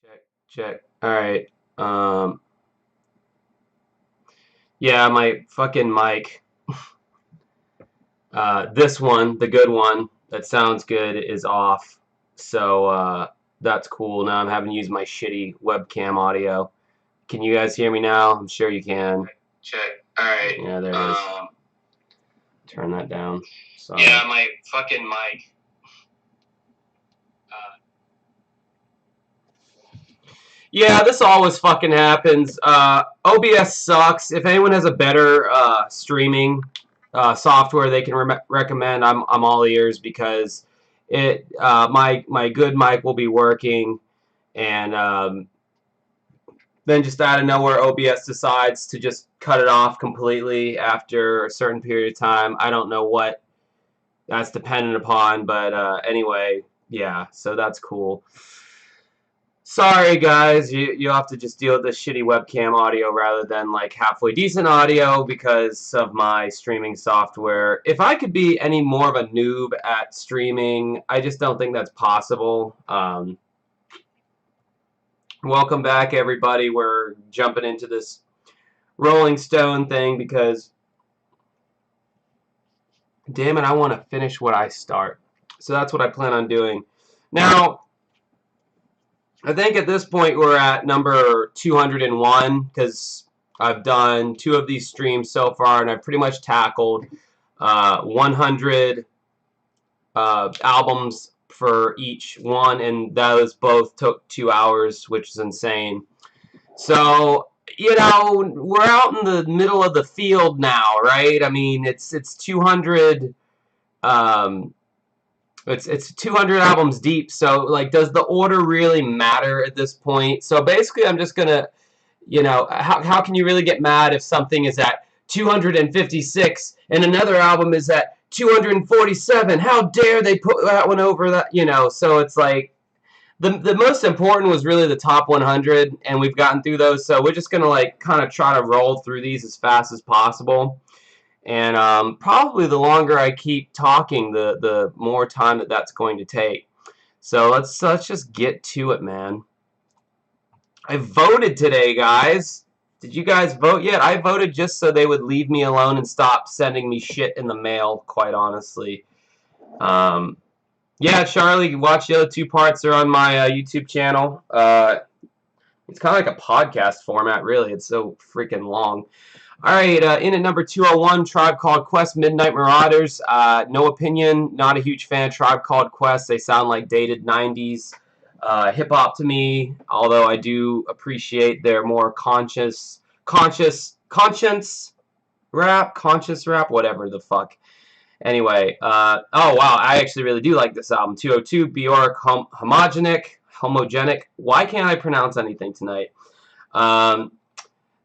Check, check. All right. Um, yeah, my fucking mic. This one, the good one that sounds good, is off. So that's cool. Now I'm having to use my shitty webcam audio. Can you guys hear me now? I'm sure you can. Check. All right. Yeah, there it is. Turn that down. Sorry. Yeah, my fucking mic. Yeah, this always fucking happens. OBS sucks. If anyone has a better streaming software they can recommend, I'm all ears because my good mic will be working, and then just out of nowhere OBS decides to just cut it off completely after a certain period of time. I don't know what that's dependent upon, but anyway, yeah, so that's cool. Sorry guys, you have to just deal with this shitty webcam audio rather than like halfway decent audio because of my streaming software. If I could be any more of a noob at streaming, I just don't think that's possible. Welcome back everybody. We're jumping into this Rolling Stone thing because damn it, I want to finish what I start. So that's what I plan on doing. Now, I think at this point we're at number 201 because I've done 2 of these streams so far and I've pretty much tackled 100 albums for each one, and those both took 2 hours, which is insane. So, you know, we're out in the middle of the field now, right? I mean, it's 200 it's 200 albums deep, so like does the order really matter at this point? So basically I'm just gonna, you know, how can you really get mad if something is at 256 and another album is at 247? How dare they put that one over that, you know? So it's like the most important was really the top 100, and we've gotten through those, so we're just gonna like kind of try to roll through these as fast as possible. And probably the longer I keep talking, the more time that's going to take. So let's just get to it, man. I voted today, guys. Did you guys vote yet? I voted just so they would leave me alone and stop sending me shit in the mail, quite honestly. Yeah, Charlie, watch the other 2 parts. They're on my YouTube channel. It's kind of like a podcast format, really. It's so freaking long. All right, in at number 201, Tribe Called Quest, Midnight Marauders. No opinion, not a huge fan of Tribe Called Quest. They sound like dated 90s hip-hop to me, although I do appreciate their more conscious rap, whatever the fuck. Anyway, oh wow, I actually really do like this album. 202, Bjork, Homogenic. Why can't I pronounce anything tonight?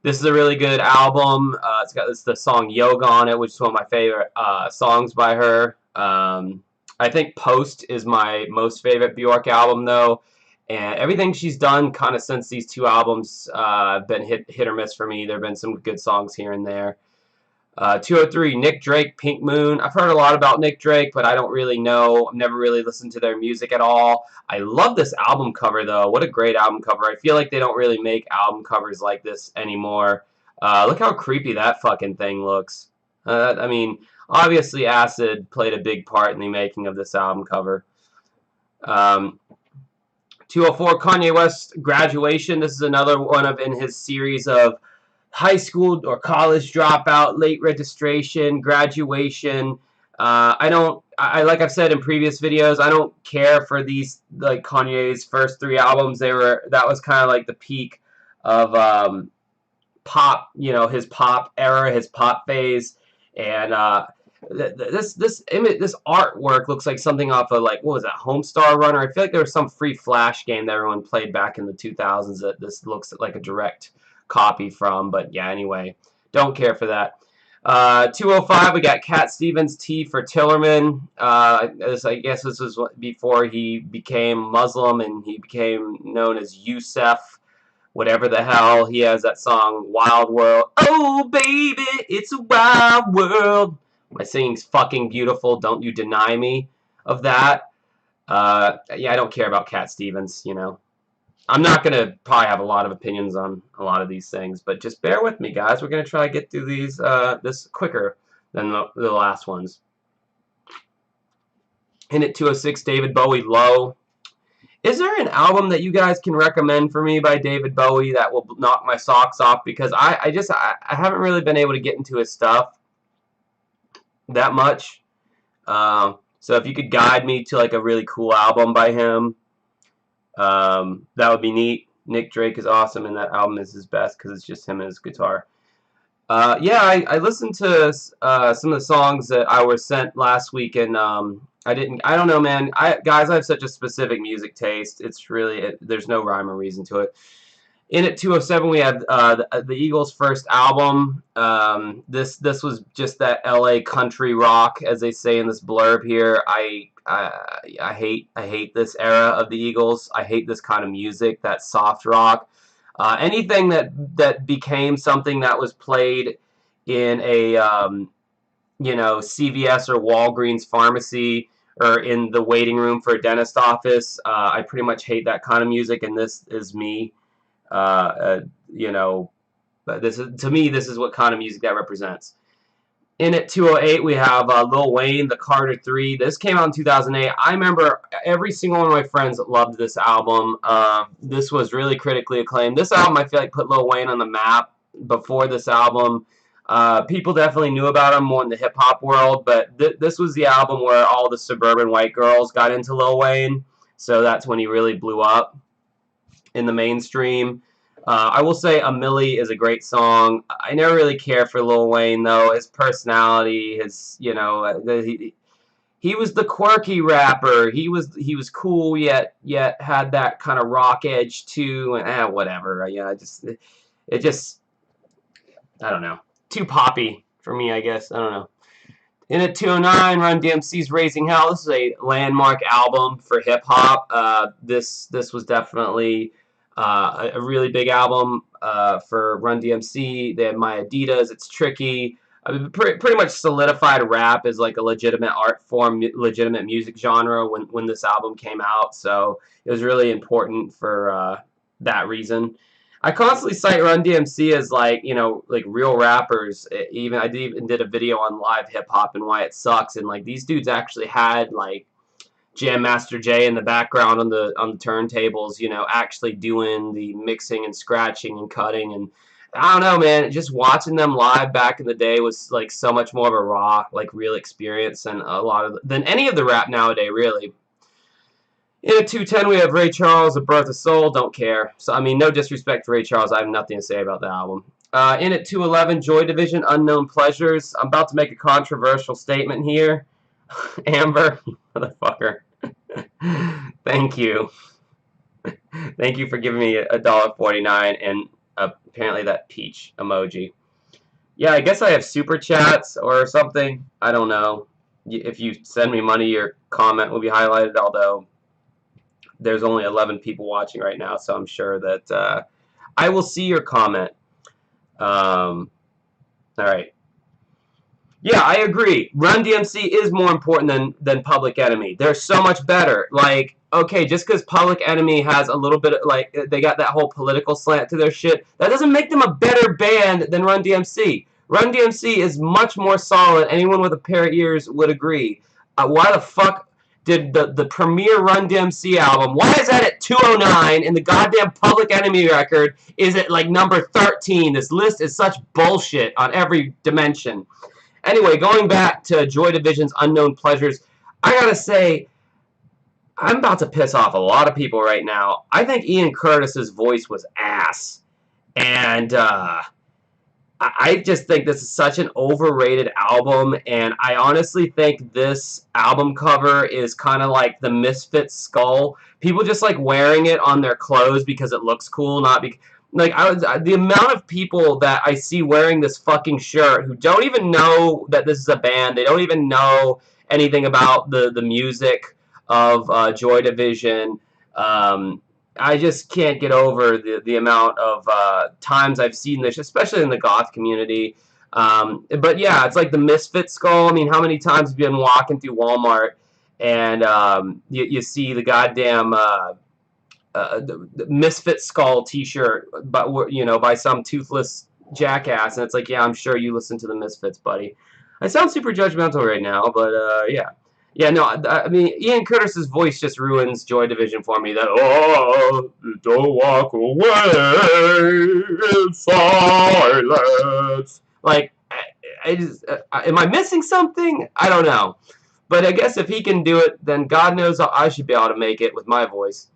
This is a really good album. It's got the song Yoga on it, which is one of my favorite songs by her. I think Post is my most favorite Bjork album, though. And everything she's done kind of since these 2 albums have been hit or miss for me. There have been some good songs here and there. 203, Nick Drake, Pink Moon. I've heard a lot about Nick Drake, but I don't really know. I've never really listened to their music at all. I love this album cover, though. What a great album cover. I feel like they don't really make album covers like this anymore. Look how creepy that fucking thing looks. I mean, obviously Acid played a big part in the making of this album cover. 204, Kanye West, Graduation. This is another one in his series of high school or college dropout, late registration, graduation. Like I've said in previous videos, I don't care for these, like Kanye's first 3 albums. That was kind of like the peak of pop, you know, his pop era, his pop phase, and this artwork looks like something off of, like, what was that, Homestar Runner? I feel like there was some free Flash game that everyone played back in the 2000s that this looks like a direct copy from, but yeah, anyway, don't care for that. 205, we got Cat Stevens, T for Tillerman. I guess this was before he became Muslim and he became known as Yusef, whatever the hell. He has that song, Wild World. Oh, baby, it's a wild world. My singing's fucking beautiful. Don't you deny me of that. Yeah, I don't care about Cat Stevens, you know. I'm not going to probably have a lot of opinions on a lot of these things, but just bear with me, guys. We're going to try to get through these this quicker than the last ones. In at 206, David Bowie, Low. Is there an album that you guys can recommend for me by David Bowie that will knock my socks off? Because I haven't really been able to get into his stuff that much. So if you could guide me to like a really cool album by him, that would be neat. Nick Drake is awesome, and that album is his best because it's just him and his guitar. Yeah, I listened to some of the songs that I was sent last week, and I don't know, man. Guys, I have such a specific music taste. It's really, there's no rhyme or reason to it. In at 207, we have the Eagles' first album. This was just that LA country rock, as they say in this blurb here. I hate this era of the Eagles. I hate this kind of music, that soft rock. Anything that became something that was played in a CVS or Walgreens pharmacy or in the waiting room for a dentist office, I pretty much hate that kind of music, and this is me. To me, this is what kind of music that represents. In at 208, we have Lil Wayne, The Carter 3. This came out in 2008. I remember every single one of my friends loved this album. This was really critically acclaimed. This album, I feel like, put Lil Wayne on the map. Before this album, people definitely knew about him more in the hip-hop world, but this was the album where all the suburban white girls got into Lil Wayne, so that's when he really blew up in the mainstream. I will say A Milli is a great song. I never really cared for Lil Wayne, though. His personality, he was the quirky rapper. He was cool, yet had that kind of rock edge too. And whatever. Yeah, it just I don't know. Too poppy for me, I guess. I don't know. In at 209, Run DMC's Raising Hell. This is a landmark album for hip hop. This was definitely a really big album for Run DMC. They had My Adidas, It's Tricky. I mean, pretty much solidified rap as like a legitimate art form, legitimate music genre when this album came out. So it was really important for that reason. I constantly cite Run DMC as like real rappers. I even did a video on live hip hop and why it sucks. And like these dudes actually had like Jam Master Jay in the background on the turntables, actually doing the mixing and scratching and cutting. And I don't know, man, just watching them live back in the day was like so much more of a raw, like real experience than any of the rap nowadays, really. In at 210, we have Ray Charles, The Birth of Soul. Don't care. So I mean, no disrespect for Ray Charles. I have nothing to say about the album. In at 211, Joy Division, Unknown Pleasures. I'm about to make a controversial statement here. Amber, motherfucker. Thank you. Thank you for giving me $1.49 and apparently that peach emoji. Yeah, I guess I have super chats or something. I don't know. If you send me money, your comment will be highlighted, although there's only 11 people watching right now, so I'm sure that I will see your comment. All right. Yeah, I agree. Run DMC is more important than Public Enemy. They're so much better. Like, okay, just because Public Enemy has a little bit of, like, they got that whole political slant to their shit, that doesn't make them a better band than Run DMC. Run DMC is much more solid. Anyone with a pair of ears would agree. Why the fuck did the premier Run DMC album, why is that at 209 and the goddamn Public Enemy record is at, like, number 13? This list is such bullshit on every dimension. Anyway, going back to Joy Division's Unknown Pleasures, I gotta say, I'm about to piss off a lot of people right now. I think Ian Curtis's voice was ass. And I just think this is such an overrated album, and I honestly think this album cover is kind of like the Misfits skull. People just like wearing it on their clothes because it looks cool, not because... Like, the amount of people that I see wearing this fucking shirt who don't even know that this is a band, they don't even know anything about the music of Joy Division. I just can't get over the amount of times I've seen this, especially in the goth community. But yeah, it's like the Misfit skull. I mean, how many times have you been walking through Walmart and you see the goddamn... the Misfit Skull T-shirt, but by some toothless jackass, and it's like, yeah, I'm sure you listen to the Misfits, buddy. I sound super judgmental right now, but yeah. Yeah, no, I mean, Ian Curtis's voice just ruins Joy Division for me. That, oh, don't walk away in silence. Like, I just, am I missing something? I don't know. But I guess if he can do it, then God knows I should be able to make it with my voice.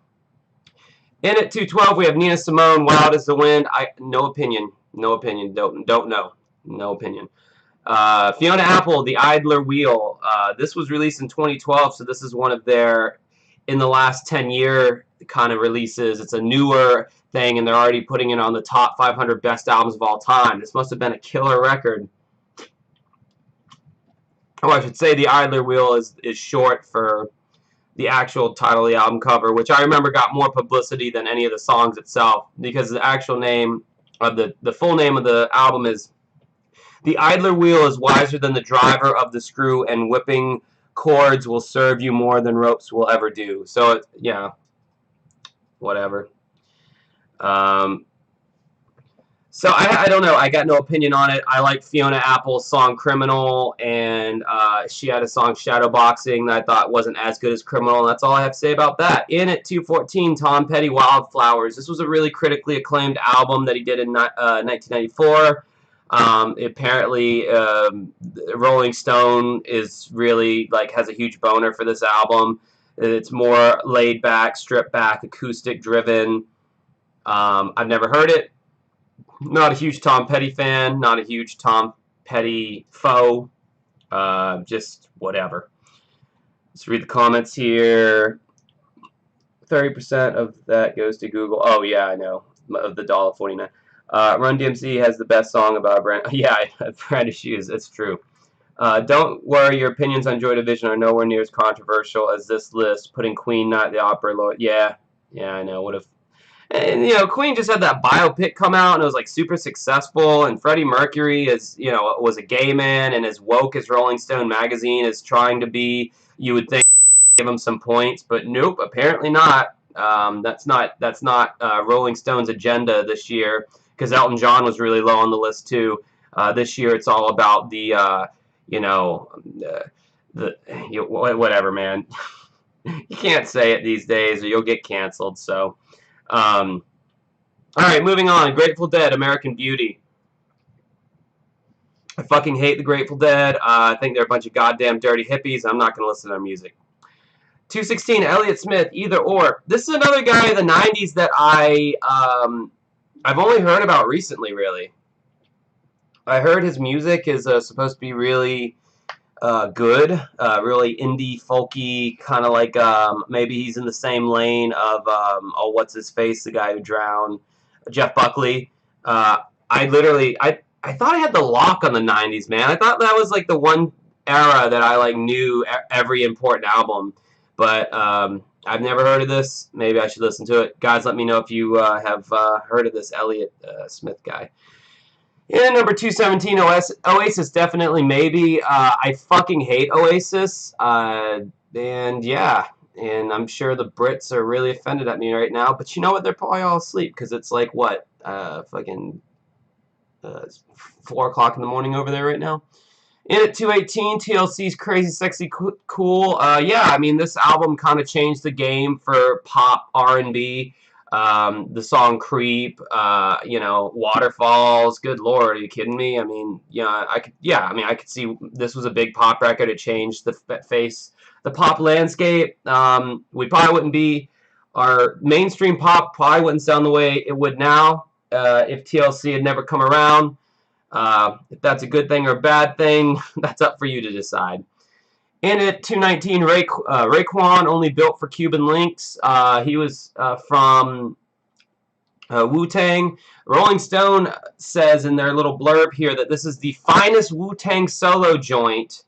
In at 212, we have Nina Simone, Wild as the Wind. No opinion. No opinion. Don't know. No opinion. Fiona Apple, The Idler Wheel. This was released in 2012, so this is one of their, in the last 10-year kind of releases. It's a newer thing, and they're already putting it on the top 500 best albums of all time. This must have been a killer record. Oh, I should say The Idler Wheel is short for the actual title of the album cover, which I remember got more publicity than any of the songs itself, because the actual name of the full name of the album is The Idler Wheel is wiser than the driver of the screw, and whipping cords will serve you more than ropes will ever do. So, yeah, whatever. So I don't know. I got no opinion on it. I like Fiona Apple's song Criminal, and she had a song Shadowboxing that I thought wasn't as good as Criminal, and that's all I have to say about that. In at 214, Tom Petty, Wildflowers. This was a really critically acclaimed album that he did in 1994. Apparently, Rolling Stone is really, like, has a huge boner for this album. It's more laid back, stripped back, acoustic driven. I've never heard it. Not a huge Tom Petty fan. Not a huge Tom Petty foe. Just whatever. Let's read the comments here. 30% of that goes to Google. Oh yeah, I know. Of the $1.49. Run DMC has the best song about brand. Yeah, brand of shoes. It's true. Don't worry, your opinions on Joy Division are nowhere near as controversial as this list. Putting Queen, Night at the Opera, low. Yeah, I know. Would have. And Queen just had that biopic come out, and it was like super successful. And Freddie Mercury was a gay man, and as woke as Rolling Stone magazine is trying to be. You would think give him some points, but nope, apparently not. That's not Rolling Stone's agenda this year, because Elton John was really low on the list too. This year, it's all about whatever, man. You can't say it these days, or you'll get canceled. So. All right, moving on. Grateful Dead, American Beauty. I fucking hate the Grateful Dead. I think they're a bunch of goddamn dirty hippies. I'm not going to listen to their music. 216, Elliott Smith, Either Or. This is another guy in the 90s that I've only heard about recently, really. I heard his music is supposed to be really good, really indie, folky, kind of like maybe he's in the same lane of oh, what's his face, the guy who drowned, Jeff Buckley. I thought I had the lock on the 90s, man. I thought that was like the one era that I like knew every important album, but I've never heard of this. Maybe I should listen to it. Guys, let me know if you have heard of this Elliott Smith guy. In number 217, Oasis, definitely, maybe. I fucking hate Oasis, and yeah, and I'm sure the Brits are really offended at me right now, but you know what, they're probably all asleep, because it's like, what, fucking 4 o'clock in the morning over there right now. In at 218, TLC's Crazy Sexy Cool. Yeah, I mean, this album kind of changed the game for pop R&B. The song Creep, Waterfalls, good lord, are you kidding me? I mean, I could see this was a big pop record. It changed the pop landscape. We probably wouldn't be, our mainstream pop probably wouldn't sound the way it would now if TLC had never come around. If that's a good thing or a bad thing, that's up for you to decide. In at 219, Raekwon, Only Built for Cuban Links. He was from Wu-Tang. Rolling Stone says in their little blurb here that this is the finest Wu-Tang solo joint.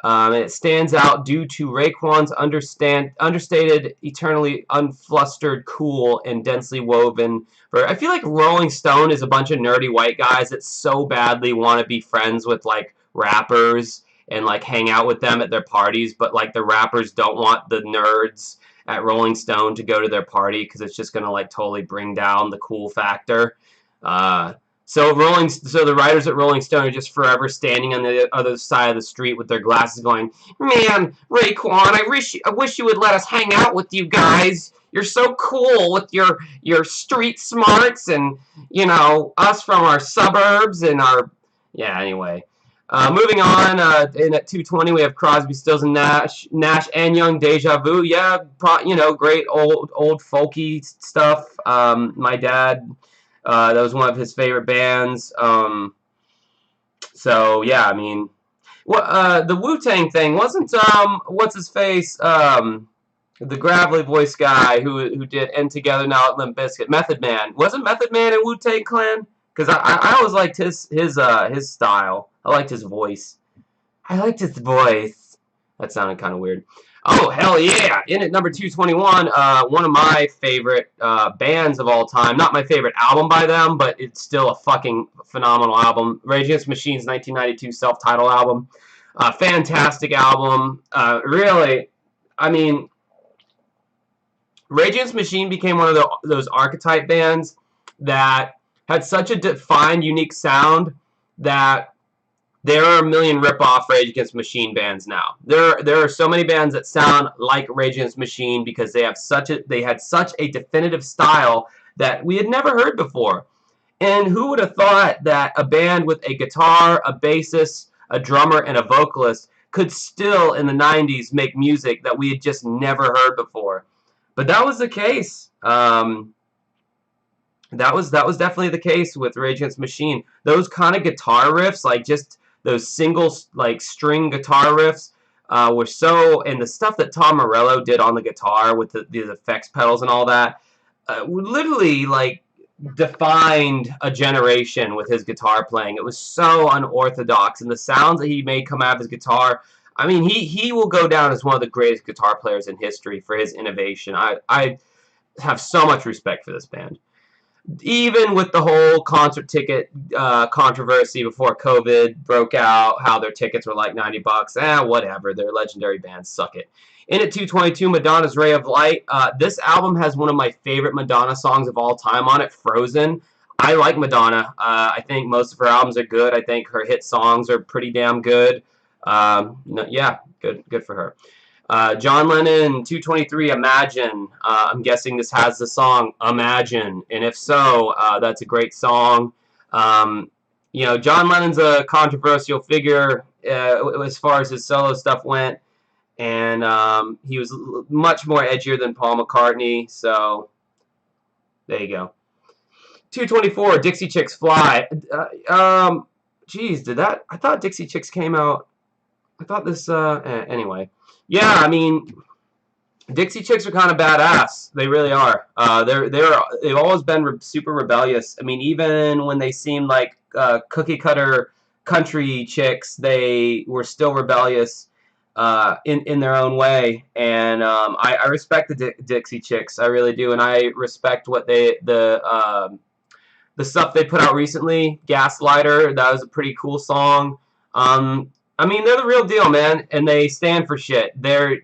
And it stands out due to Raekwon's understated, eternally unflustered, cool, and densely woven. I feel like Rolling Stone is a bunch of nerdy white guys that so badly want to be friends with like rappers and like hang out with them at their parties, but like the rappers don't want the nerds, at Rolling Stone to go to their party because it's just gonna like totally bring down the cool factor. So the writers at Rolling Stone are just forever standing on the other side of the street with their glasses, going, "Man, Raekwon, I wish you would let us hang out with you guys. You're so cool with your street smarts, and us from our suburbs and our yeah." Anyway, moving on. In at 220, we have Crosby, Stills, and Nash and Young, Deja Vu. Yeah, great old folky stuff. My dad. That was one of his favorite bands. So yeah, I mean, the Wu-Tang thing wasn't what's his face, the gravelly voice guy who did End Together Now at Limp Bizkit, Method Man. Wasn't Method Man in Wu-Tang Clan? Because I always liked his style. I liked his voice. I liked his voice. That sounded kind of weird. Oh, hell yeah! In at number 221, one of my favorite bands of all time. Not my favorite album by them, but it's still a fucking phenomenal album. Rage Against the Machine's 1992 self-titled album. Fantastic album. Really, I mean, Rage Against the Machine became one of those archetype bands that had such a defined, unique sound that there are a million rip-off Rage Against the Machine bands now. There are so many bands that sound like Rage Against the Machine because they had such a definitive style that we had never heard before. And who would have thought that a band with a guitar, a bassist, a drummer, and a vocalist could still in the 90s make music that we had just never heard before? But that was the case. That was definitely the case with Rage Against the Machine. Those kind of guitar riffs, like just those single like string guitar riffs, were so, and the stuff that Tom Morello did on the guitar with the effects pedals and all that, literally like defined a generation with his guitar playing. It was so unorthodox, and the sounds that he made come out of his guitar. I mean, he will go down as one of the greatest guitar players in history for his innovation. I have so much respect for this band. Even with the whole concert ticket controversy before COVID broke out, how their tickets were like $90. Whatever. They're legendary bands. Suck it. In at 222, Madonna's Ray of Light. This album has one of my favorite Madonna songs of all time on it, Frozen. I like Madonna. I think most of her albums are good. I think her hit songs are pretty damn good. Yeah, good for her. John Lennon, 223, Imagine. I'm guessing this has the song Imagine, and if so, that's a great song. John Lennon's a controversial figure as far as his solo stuff went, and he was much more edgier than Paul McCartney, so there you go. 224, Dixie Chicks Fly. Geez, I thought Dixie Chicks came out, I thought this, anyway. Yeah, I mean, Dixie Chicks are kind of badass. They really are. They've always been super rebellious. I mean, even when they seemed like cookie cutter country chicks, they were still rebellious in their own way. And I respect the Dixie Chicks. I really do, and I respect what the stuff they put out recently. Gaslighter, that was a pretty cool song. I mean, they're the real deal, man, and they stand for shit.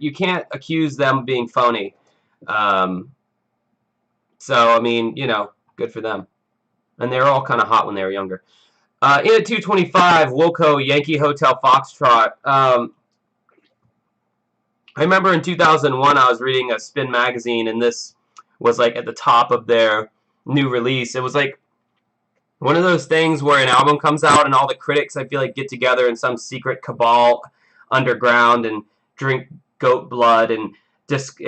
You can't accuse them of being phony. So, I mean, good for them. And they were all kind of hot when they were younger. In at 225, Wilco, Yankee Hotel Foxtrot. I remember in 2001, I was reading a Spin magazine, and this was like at the top of their new release. It was like one of those things where an album comes out and all the critics, I feel like, get together in some secret cabal underground and drink goat blood and just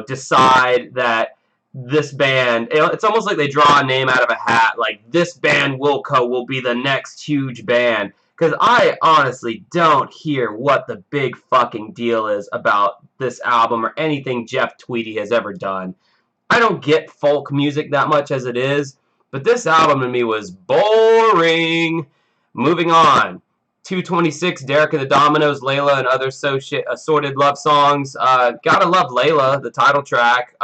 decide that this band, it's almost like they draw a name out of a hat, like this band Wilco will be the next huge band. Because I honestly don't hear what the big fucking deal is about this album or anything Jeff Tweedy has ever done. I don't get folk music that much as it is. But this album to me was boring. Moving on. 226, Derek and the Dominoes, Layla, and other assorted love songs. Gotta love Layla, the title track.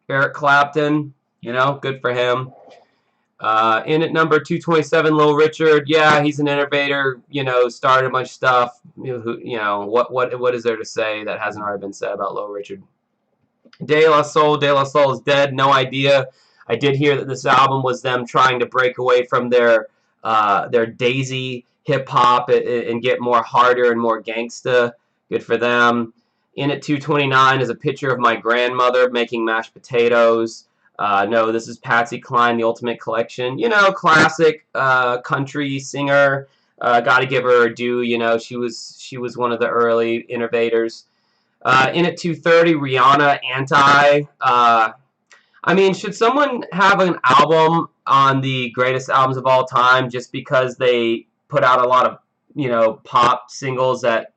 Eric Clapton, good for him. In at number 227, Little Richard. Yeah, he's an innovator. You know, started a bunch of stuff. What is there to say that hasn't already been said about Little Richard? De La Soul. De La Soul is dead. No idea. I did hear that this album was them trying to break away from their Daisy hip hop and get more harder and more gangsta. Good for them. In at 229 is a picture of my grandmother making mashed potatoes. No, this is Patsy Cline, The Ultimate Collection. You know, classic country singer. Got to give her her due. You know, she was one of the early innovators. In at 230, Rihanna, Anti. I mean, should someone have an album on the greatest albums of all time just because they put out a lot of, pop singles that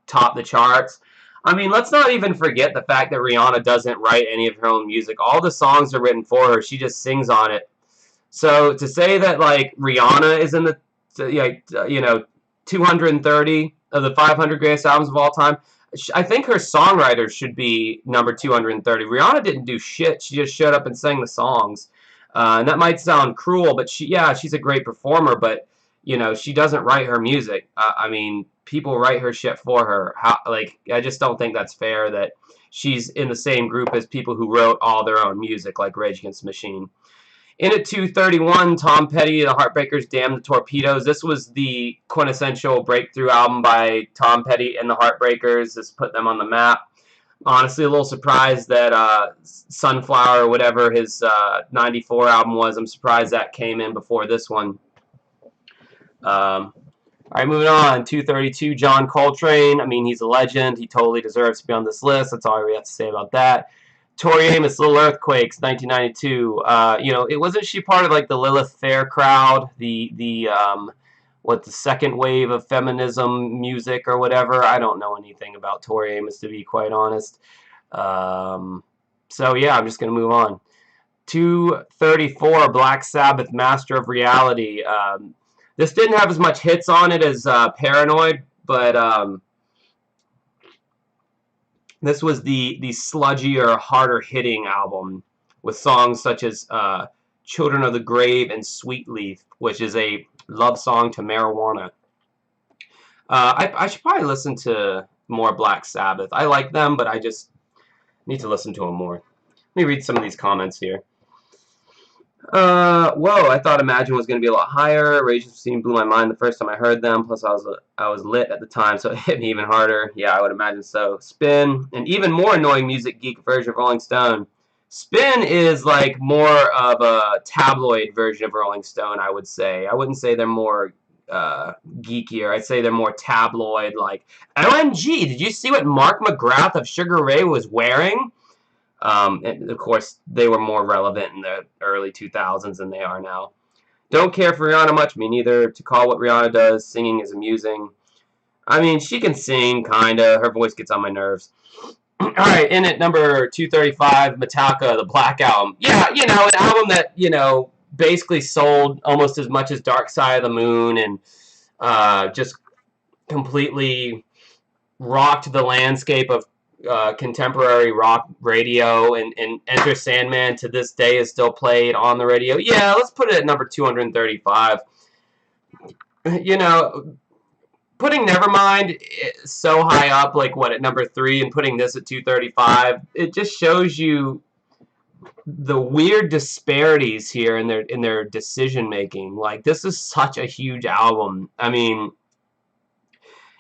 top the charts? I mean, let's not even forget the fact that Rihanna doesn't write any of her own music. All the songs are written for her. She just sings on it. So to say that, like, Rihanna is in the, 230 of the 500 greatest albums of all time, I think her songwriters should be number 230. Rihanna didn't do shit. She just showed up and sang the songs. And that might sound cruel, but she's a great performer, but, she doesn't write her music. I mean, people write her shit for her. I just don't think that's fair that she's in the same group as people who wrote all their own music, like Rage Against the Machine. In at 231, Tom Petty, The Heartbreakers, Damn the Torpedoes. This was the quintessential breakthrough album by Tom Petty and the Heartbreakers. This put them on the map. Honestly, a little surprised that Sunflower, or whatever his 94 album was, I'm surprised that came in before this one. All right, moving on. 232, John Coltrane. I mean, he's a legend. He totally deserves to be on this list. That's all we have to say about that. Tori Amos, Little Earthquakes, 1992. It wasn't she part of like the Lilith Fair crowd, the second wave of feminism music or whatever. I don't know anything about Tori Amos, to be quite honest. So yeah, I'm just gonna move on. 234, Black Sabbath, Master of Reality. This didn't have as much hits on it as Paranoid, but this was the sludgier, harder-hitting album with songs such as Children of the Grave and Sweet Leaf, which is a love song to marijuana. I should probably listen to more Black Sabbath. I like them, but I just need to listen to them more. Let me read some of these comments here. Whoa, I thought Imagine was going to be a lot higher. Rage Against the Machine blew my mind the first time I heard them. Plus, I was lit at the time, so it hit me even harder. Yeah, I would imagine so. Spin, an even more annoying music geek version of Rolling Stone. Spin is like more of a tabloid version of Rolling Stone, I would say. I wouldn't say they're more geekier. I'd say they're more tabloid, like, OMG, did you see what Mark McGrath of Sugar Ray was wearing? And of course, they were more relevant in the early 2000s than they are now. Don't care for Rihanna much, me neither. To call what Rihanna does singing is amusing. I mean, she can sing, kinda. Her voice gets on my nerves. Alright, in at number 235, Metallica, the Black Album. Yeah, an album that, basically sold almost as much as Dark Side of the Moon and just completely rocked the landscape of contemporary rock radio, and Enter Sandman to this day is still played on the radio. Yeah, let's put it at number 235. Putting Nevermind so high up, like at number 3, and putting this at 235, it just shows you the weird disparities here in their decision making. Like, this is such a huge album. I mean,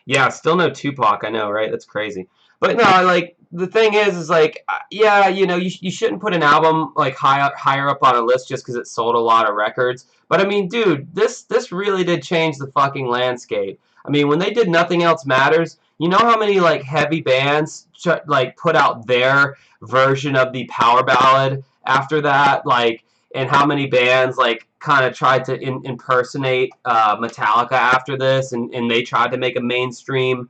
yeah, still no Tupac, I know, right? That's crazy. But no, like, the thing is like, yeah, you shouldn't put an album like higher up on a list just because it sold a lot of records. But I mean, dude, this really did change the fucking landscape. I mean, when they did Nothing Else Matters, you know how many like heavy bands like put out their version of the power ballad after that, like, and how many bands like kind of tried to impersonate Metallica after this, and they tried to make a mainstream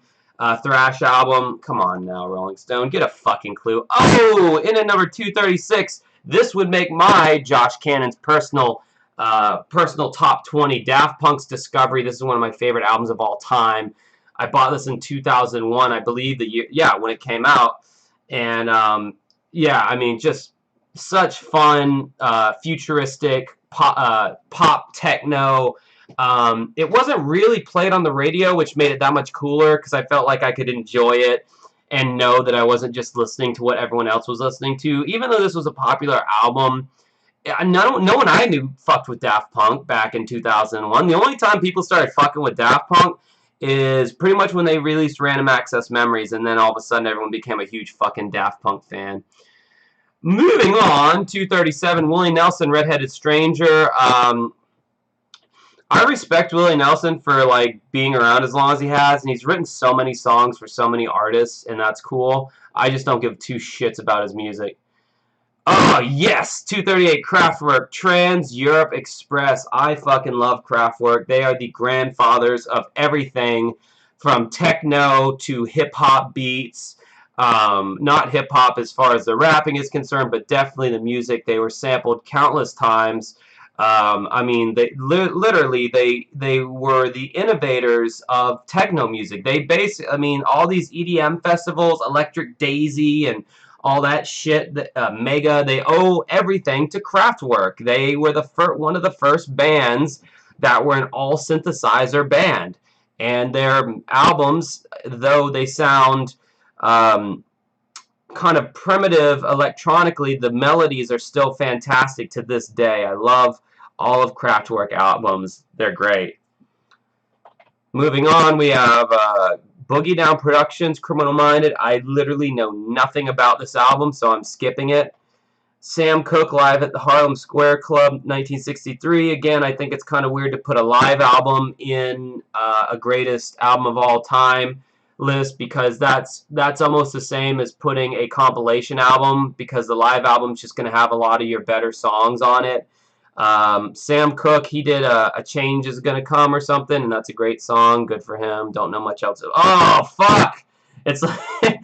thrash album. Come on now, Rolling Stone, get a fucking clue. Oh, in at number 236, this would make my Josh Cannon's personal top 20. Daft Punk's Discovery. This is one of my favorite albums of all time. I bought this in 2001, I believe, the year, yeah, when it came out. And yeah, I mean, just such fun, futuristic pop techno. It wasn't really played on the radio, which made it that much cooler because I felt like I could enjoy it and know that I wasn't just listening to what everyone else was listening to. Even though this was a popular album, no one I knew fucked with Daft Punk back in 2001. The only time people started fucking with Daft Punk is pretty much when they released Random Access Memories, and then all of a sudden everyone became a huge fucking Daft Punk fan. Moving on, 237, Willie Nelson, Redheaded Stranger. I respect Willie Nelson for like being around as long as he has, and he's written so many songs for so many artists, and that's cool. I just don't give two shits about his music. Oh yes, 238 Kraftwerk, Trans Europe Express. I fucking love Kraftwerk. They are the grandfathers of everything from techno to hip-hop beats. Not hip-hop as far as the rapping is concerned, but definitely the music. They were sampled countless times. I mean, they literally they were the innovators of techno music. They basically, I mean, all these EDM festivals, Electric Daisy, and all that shit, Mega, they owe everything to Kraftwerk. They were one of the first bands that were an all synthesizer band, and their albums, though they sound kind of primitive electronically, the melodies are still fantastic to this day. I love all of Kraftwerk albums. They're great. Moving on, we have Boogie Down Productions, Criminal Minded. I literally know nothing about this album, so I'm skipping it. Sam Cooke, Live at the Harlem Square Club, 1963. Again, I think it's kind of weird to put a live album in a greatest album of all time list, because that's almost the same as putting a compilation album, because the live album's just going to have a lot of your better songs on it. Sam Cooke, he did a Change Is Gonna Come or something, and that's a great song. Good for him. Don't know much else. Oh, fuck! It's like,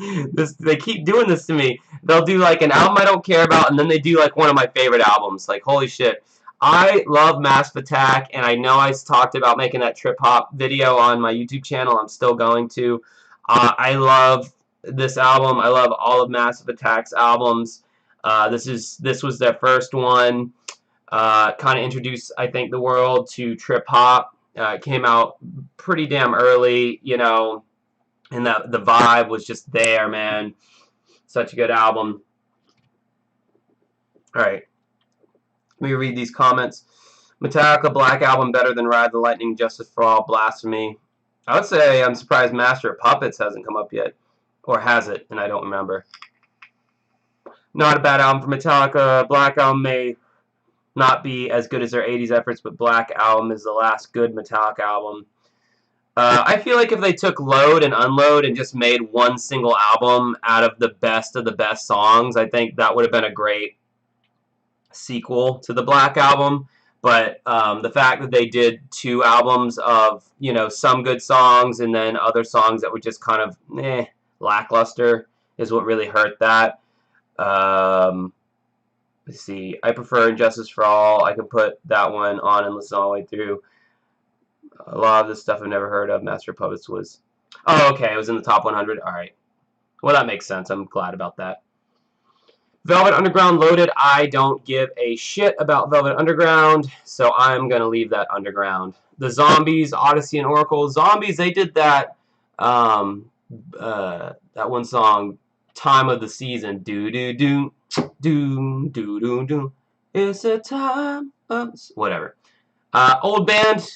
they keep doing this to me. They'll do like an album I don't care about, and then they do like one of my favorite albums. Like, holy shit. I love Massive Attack, and I know I talked about making that trip-hop video on my YouTube channel. I'm still going to. I love this album. I love all of Massive Attack's albums. This was their first one. Kind of introduced, I think, the world to trip-hop. It came out pretty damn early, you know, and the vibe was just there, man. Such a good album. Alright. Let me read these comments. Metallica, Black Album better than Ride the Lightning, Justice for All, Blasphemy. I would say I'm surprised Master of Puppets hasn't come up yet. Or has it, and I don't remember. Not a bad album for Metallica. Black Album may not be as good as their 80s efforts, but Black Album is the last good Metallica album. I feel like if they took Load and Unload and just made one single album out of the best songs, I think that would have been a great sequel to the Black Album. But the fact that they did two albums of, you know, some good songs and then other songs that were just kind of lackluster is what really hurt that. Let's see. I prefer Injustice for All. I can put that one on and listen all the way through. A lot of this stuff I've never heard of. Master of Puppets was... Oh, okay. It was in the top 100. Alright. Well, that makes sense. I'm glad about that. Velvet Underground, Loaded. I don't give a shit about Velvet Underground, so I'm going to leave that underground. The Zombies, Odyssey and Oracle. Zombies, they did that that one song, Time of the Season. Do-do-do, do-do-do-do. It's a time of... Whatever. Old band,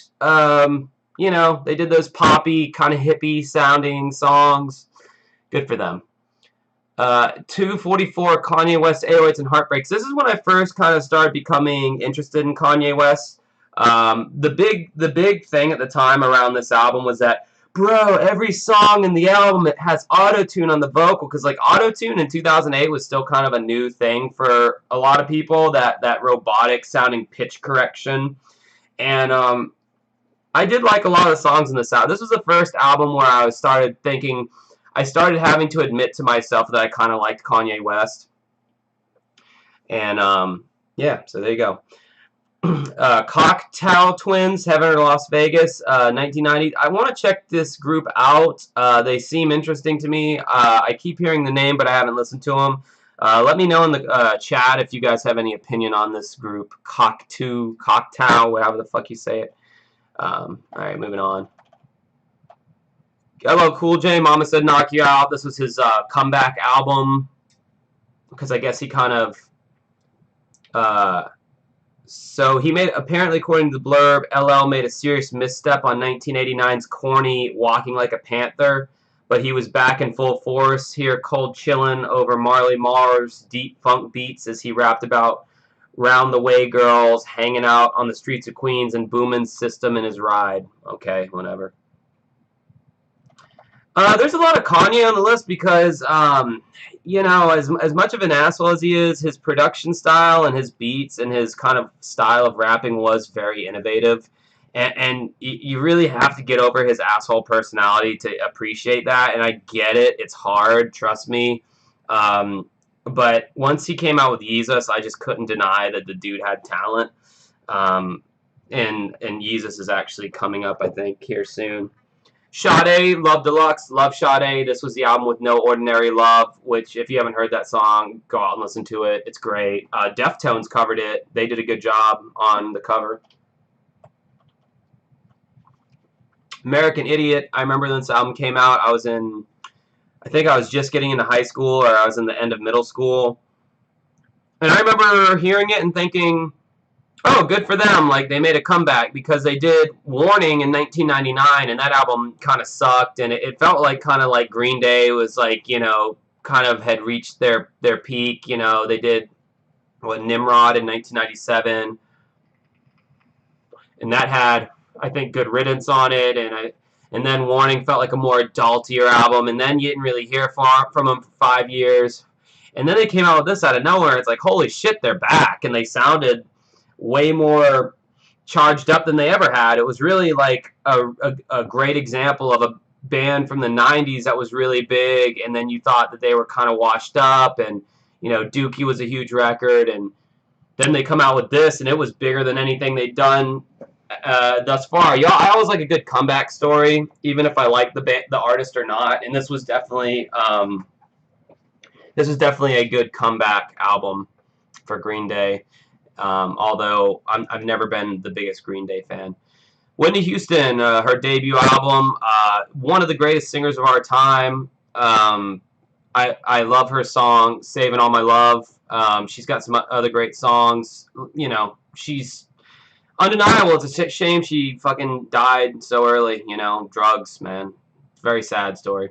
you know, they did those poppy, kind of hippie sounding songs. Good for them. 244, Kanye West, 808s and Heartbreaks. This is when I first kind of started becoming interested in Kanye West. The big thing at the time around this album was that, bro, every song in the album, it has auto-tune on the vocal, because like auto-tune in 2008 was still kind of a new thing for a lot of people, that robotic sounding pitch correction. And I did like a lot of the songs in this album. This was the first album where I started having to admit to myself that I kind of liked Kanye West. And, yeah, so there you go. Cocktail Twins, Heaven or Las Vegas, 1990. I want to check this group out. They seem interesting to me. I keep hearing the name, but I haven't listened to them. Let me know in the chat if you guys have any opinion on this group. Cocteau, whatever the fuck you say it. Alright, moving on. Hello, Cool J. Mama Said Knock You Out. This was his comeback album. Because I guess he kind of... so he made, apparently according to the blurb, LL made a serious misstep on 1989's corny Walking Like a Panther. But he was back in full force here, cold chillin' over Marley Marl's deep funk beats as he rapped about round the way girls hanging out on the streets of Queens and booming system in his ride. Okay, whatever. There's a lot of Kanye on the list because, you know, as much of an asshole as he is, his production style and his beats and his kind of style of rapping was very innovative. And you really have to get over his asshole personality to appreciate that. And I get it. It's hard. Trust me. But once he came out with Yeezus, I just couldn't deny that the dude had talent. And Yeezus is actually coming up, I think, here soon. Sade, Love Deluxe. Love Sade. This was the album with No Ordinary Love, which, if you haven't heard that song, go out and listen to it. It's great. Deftones covered it. They did a good job on the cover. American Idiot. I remember when this album came out. I think I was just getting into high school, or I was in the end of middle school. And I remember hearing it and thinking, oh, good for them. Like, they made a comeback because they did Warning in 1999, and that album kind of sucked. And it felt like kind of like Green Day was like, you know, kind of had reached their peak. You know, they did, Nimrod in 1997. And that had, I think, Good Riddance on it, and then Warning felt like a more adultier album, and then you didn't really hear from them for 5 years, and then they came out with this out of nowhere. It's like, holy shit, they're back, and they sounded way more charged up than they ever had. It was really like a great example of a band from the 90s that was really big, and then you thought that they were kind of washed up, and, you know, Dookie was a huge record, and then they come out with this, and it was bigger than anything they'd done thus far. I always like a good comeback story, even if I like the artist or not. And this was definitely a good comeback album for Green Day. Although I've never been the biggest Green Day fan. Whitney Houston, her debut album, one of the greatest singers of our time. I love her song "Saving All My Love." She's got some other great songs. You know, she's undeniable. It's a shame she fucking died so early. You know, drugs, man. Very sad story.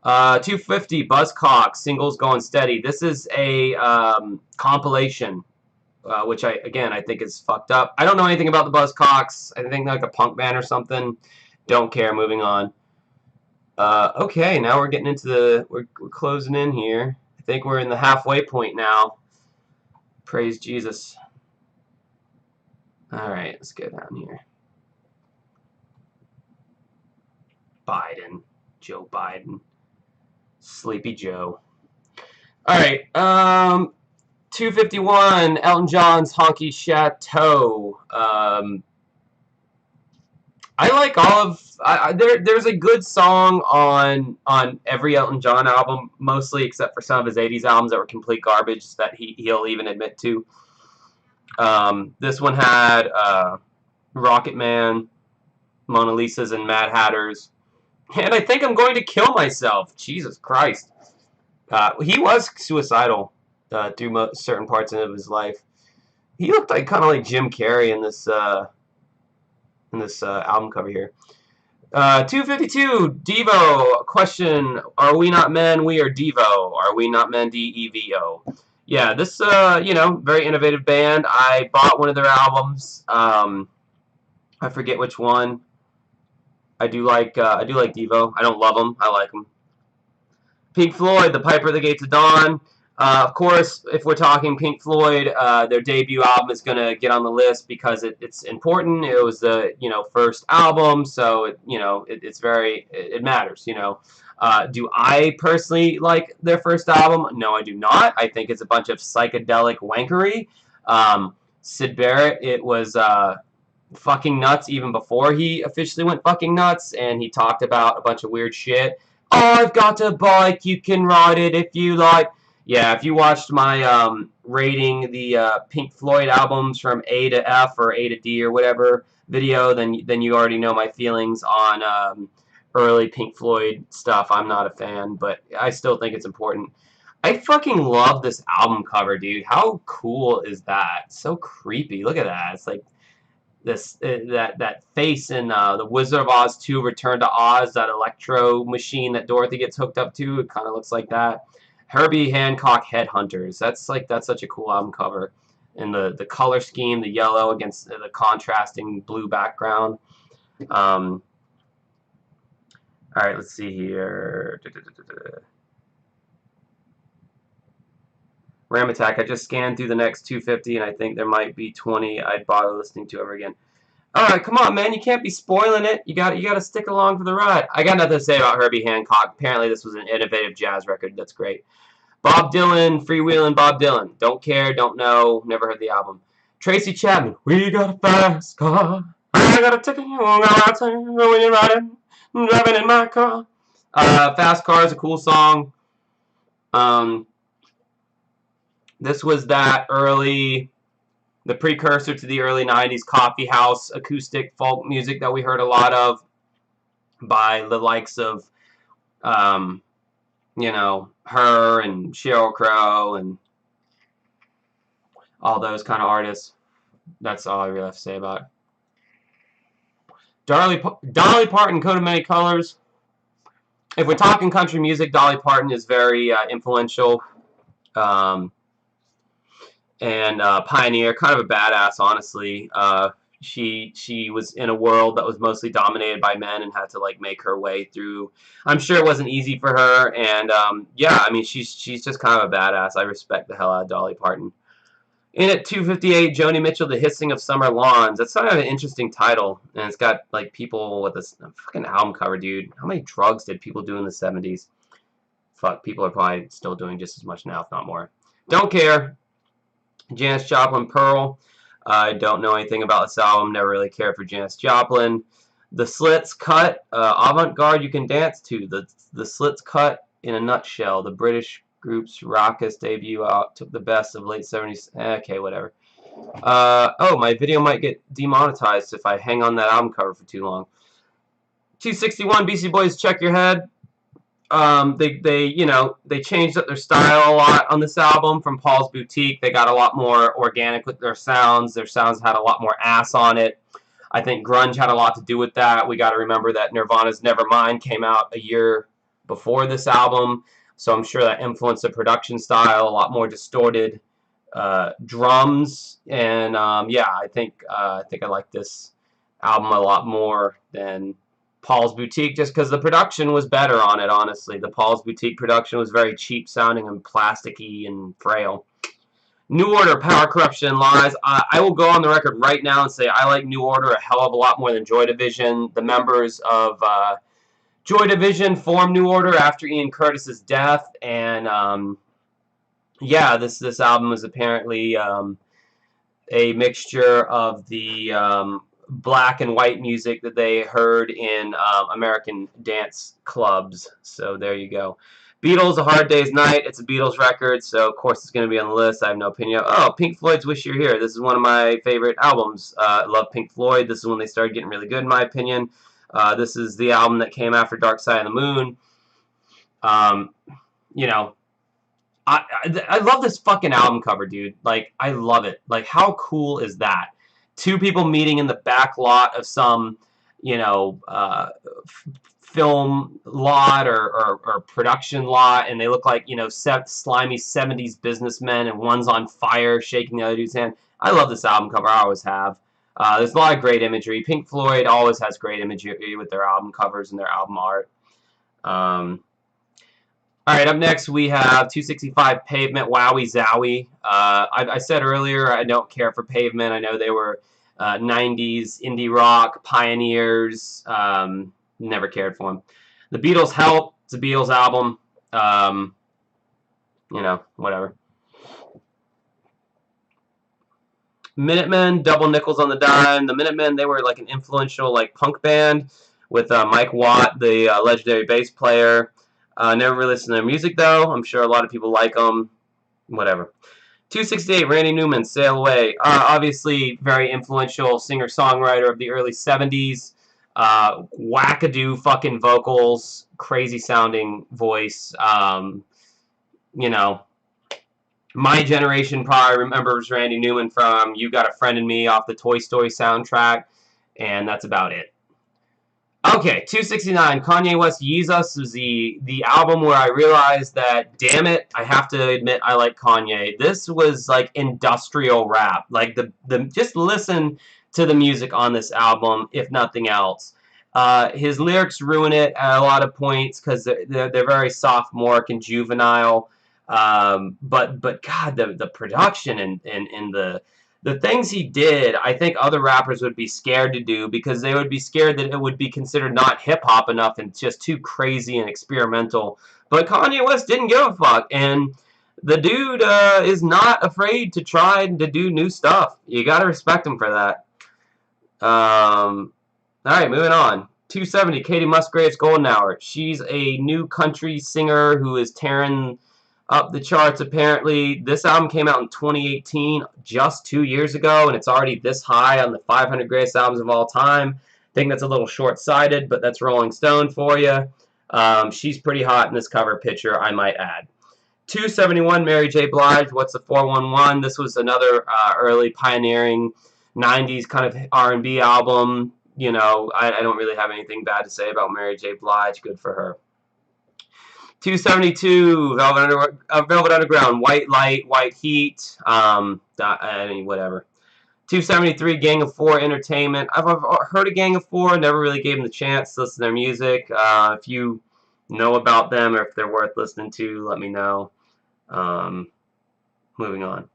250 Buzzcocks, Singles Going Steady. This is a compilation, which I think is fucked up. I don't know anything about the Buzzcocks. I think they're like a punk band or something. Don't care. Moving on. Okay, now we're getting into we're closing in here. I think we're in the halfway point now. Praise Jesus. Alright, let's go down here. Biden. Joe Biden. Sleepy Joe. Alright, 251, Elton John's Honky Chateau. I like all of... there's a good song on every Elton John album, mostly except for some of his 80s albums that were complete garbage that he'll even admit to. This one had Rocket Man, Mona Lisa's, and Mad Hatters. And I think I'm going to kill myself. Jesus Christ. He was suicidal through certain parts of his life. He looked like kind of like Jim Carrey in this album cover here. 252, Devo. Question, are we not men? We are Devo. Are we not men? D-E-V-O. Yeah, this, you know, very innovative band. I bought one of their albums. I forget which one. I do like Devo. I don't love them. I like them. Pink Floyd, The Piper at the Gates of Dawn. Of course, if we're talking Pink Floyd, their debut album is going to get on the list because it's important. It was the, you know, first album, so it matters, you know. Do I personally like their first album? No, I do not. I think it's a bunch of psychedelic wankery. Syd Barrett, it was fucking nuts even before he officially went fucking nuts, and he talked about a bunch of weird shit. Oh, I've got a bike, you can ride it if you like. Yeah, if you watched my rating the Pink Floyd albums from A to F or A to D or whatever video, then you already know my feelings on early Pink Floyd stuff. I'm not a fan, but I still think it's important. I fucking love this album cover, dude. How cool is that? So creepy. Look at that. It's like this that face in the Wizard of Oz 2: Return to Oz, that electro machine that Dorothy gets hooked up to. It kind of looks like that. Herbie Hancock Headhunters. That's such a cool album cover. And the color scheme, the yellow against the contrasting blue background. All right, let's see here. Ram Attack. I just scanned through the next 250, and I think there might be 20 I'd bother listening to ever again. All right, come on, man. You can't be spoiling it. You got to stick along for the ride. I got nothing to say about Herbie Hancock. Apparently, this was an innovative jazz record. That's great. Bob Dylan, freewheeling Bob Dylan. Don't care, don't know, never heard the album. Tracy Chapman. We got a fast car. I got a ticket. I'll tell you when you're riding, driving in my car. Fast Car is a cool song. This was the precursor to the early 90s coffee house acoustic folk music that we heard a lot of by the likes of, you know, her and Sheryl Crow and all those kind of artists. That's all I really have to say about it. Dolly Parton, Coat of Many Colors. If we're talking country music, Dolly Parton is very influential. And pioneer, kind of a badass, honestly. She was in a world that was mostly dominated by men and had to like make her way through. I'm sure it wasn't easy for her, and yeah, I mean she's just kind of a badass. I respect the hell out of Dolly Parton. In at 258, Joni Mitchell, The Hissing of Summer Lawns. That's kind of an interesting title, and it's got like people with this fucking album cover, dude. How many drugs did people do in the 70s? Fuck, people are probably still doing just as much now, if not more. Don't care. Janis Joplin, Pearl. I don't know anything about this album. Never really cared for Janis Joplin. The Slits Cut, avant-garde you can dance to. The Slits Cut in a nutshell. The British group's raucous debut out took the best of late 70s. Okay, whatever. Oh, my video might get demonetized if I hang on that album cover for too long. 261, Beastie Boys, Check Your Head. They changed up their style a lot on this album from Paul's Boutique. They got a lot more organic with their sounds. Their sounds had a lot more ass on it. I think grunge had a lot to do with that. We got to remember that Nirvana's Nevermind came out a year before this album, so I'm sure that influenced the production style. A lot more distorted drums, and yeah, I think I like this album a lot more than Paul's Boutique, just because the production was better on it, honestly. The Paul's Boutique production was very cheap sounding and plasticky and frail. New Order, Power, Corruption, and Lies. I will go on the record right now and say I like New Order a hell of a lot more than Joy Division. The members of Joy Division formed New Order after Ian Curtis's death, and yeah, this album is apparently a mixture of the black and white music that they heard in American dance clubs. So there you go. Beatles, A Hard Day's Night. It's a Beatles record, so of course it's going to be on the list. I have no opinion. Oh, Pink Floyd's Wish You're Here. This is one of my favorite albums. I love Pink Floyd. This is when they started getting really good, in my opinion. This is the album that came after Dark Side of the Moon. You know, I love this fucking album cover, dude. Like, I love it. Like, how cool is that? Two people meeting in the back lot of some, you know, film lot or production lot, and they look like, you know, slimy 70s businessmen, and one's on fire shaking the other dude's hand. I love this album cover. I always have. There's a lot of great imagery. Pink Floyd always has great imagery with their album covers and their album art. All right, up next we have 265 Pavement, Wowie Zowie. I said earlier I don't care for Pavement. I know they were 90s indie rock pioneers. Never cared for them. The Beatles, Help. It's a Beatles album. You know, whatever. Minutemen, Double Nickels on the Dime. The Minutemen, they were like an influential like punk band with Mike Watt, the legendary bass player. Never really listened to their music though. I'm sure a lot of people like them. Whatever. 268, Randy Newman, Sail Away. Obviously, very influential singer-songwriter of the early 70s. Wackadoo fucking vocals, crazy sounding voice. You know, my generation probably remembers Randy Newman from You Got a Friend in Me off the Toy Story soundtrack, and that's about it. Okay, 269, Kanye West Yeezus is the album where I realized that, damn it, I have to admit I like Kanye. This was like industrial rap. Like just listen to the music on this album, if nothing else. His lyrics ruin it at a lot of points because they're very sophomoric and juvenile. But God, the production and the things he did, I think other rappers would be scared to do because they would be scared that it would be considered not hip-hop enough and just too crazy and experimental. But Kanye West didn't give a fuck, and the dude is not afraid to try to do new stuff. You gotta respect him for that. Alright, moving on. 270, Katie Musgraves Golden Hour. She's a new country singer who is tearing up the charts apparently. This album came out in 2018, just 2 years ago, and it's already this high on the 500 greatest albums of all time. I think that's a little short-sighted, but that's Rolling Stone for you. She's pretty hot in this cover picture, I might add. 271, Mary J. Blige, What's the 411? This was another early pioneering 90s kind of R&B album. You know, I don't really have anything bad to say about Mary J. Blige. Good for her. 272, Velvet Underground, White Light, White Heat, whatever. 273, Gang of Four Entertainment. I've heard of Gang of Four, never really gave them the chance to listen to their music. If you know about them or if they're worth listening to, let me know. Moving on.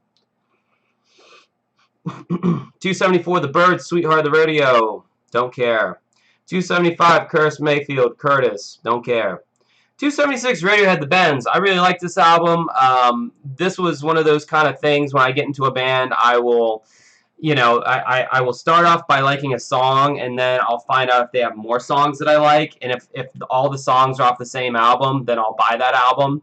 274, The Byrds, Sweetheart of the Rodeo, don't care. 275, Curtis Mayfield, Curtis, don't care. 276, Radiohead, The Bends. I really like this album. This was one of those kind of things when I get into a band, I will, you know, I will start off by liking a song, and then I'll find out if they have more songs that I like, and if all the songs are off the same album, then I'll buy that album.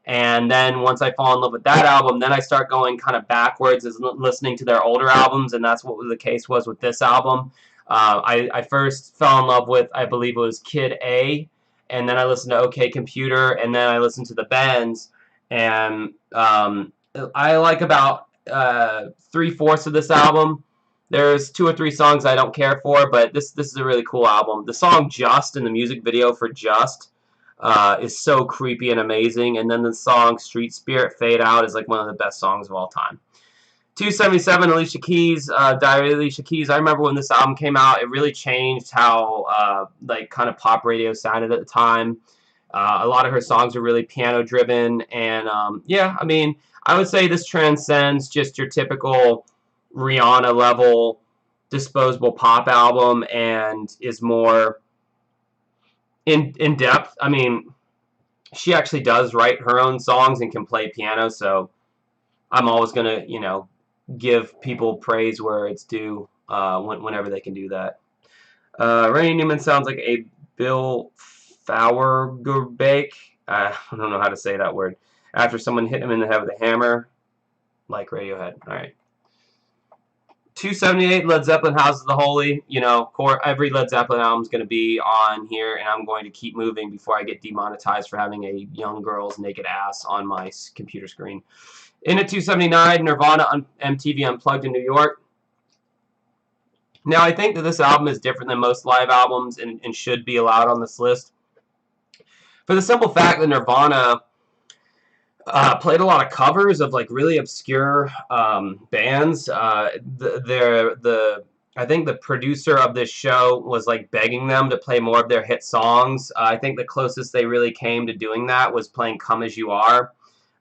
And then once I fall in love with that album, then I start going kind of backwards as listening to their older albums, and that's what the case was with this album. I first fell in love with, I believe it was Kid A, and then I listened to OK Computer, and then I listened to The Bends, and I like about 3/4 of this album. There's 2 or 3 songs I don't care for, but this is a really cool album. The song Just in the music video for Just is so creepy and amazing, and then the song Street Spirit Fade Out is like one of the best songs of all time. 277, Alicia Keys, Diary of Alicia Keys. I remember when this album came out, it really changed how like kind of pop radio sounded at the time. A lot of her songs are really piano driven, and yeah, I mean, I would say this transcends just your typical Rihanna level disposable pop album and is more in depth. I mean, she actually does write her own songs and can play piano, so I'm always gonna, you know, give people praise where it's due whenever they can do that. Randy Newman sounds like a Bill Fauergerbeck. I don't know how to say that word. After someone hit him in the head with a hammer, like Radiohead. All right. 278, Led Zeppelin, House of the Holy. You know, every Led Zeppelin album is going to be on here, and I'm going to keep moving before I get demonetized for having a young girl's naked ass on my computer screen. In at 279, Nirvana on MTV Unplugged in New York. Now, I think that this album is different than most live albums and should be allowed on this list. For the simple fact that Nirvana played a lot of covers of like really obscure bands. I think the producer of this show was like begging them to play more of their hit songs. I think the closest they really came to doing that was playing Come As You Are.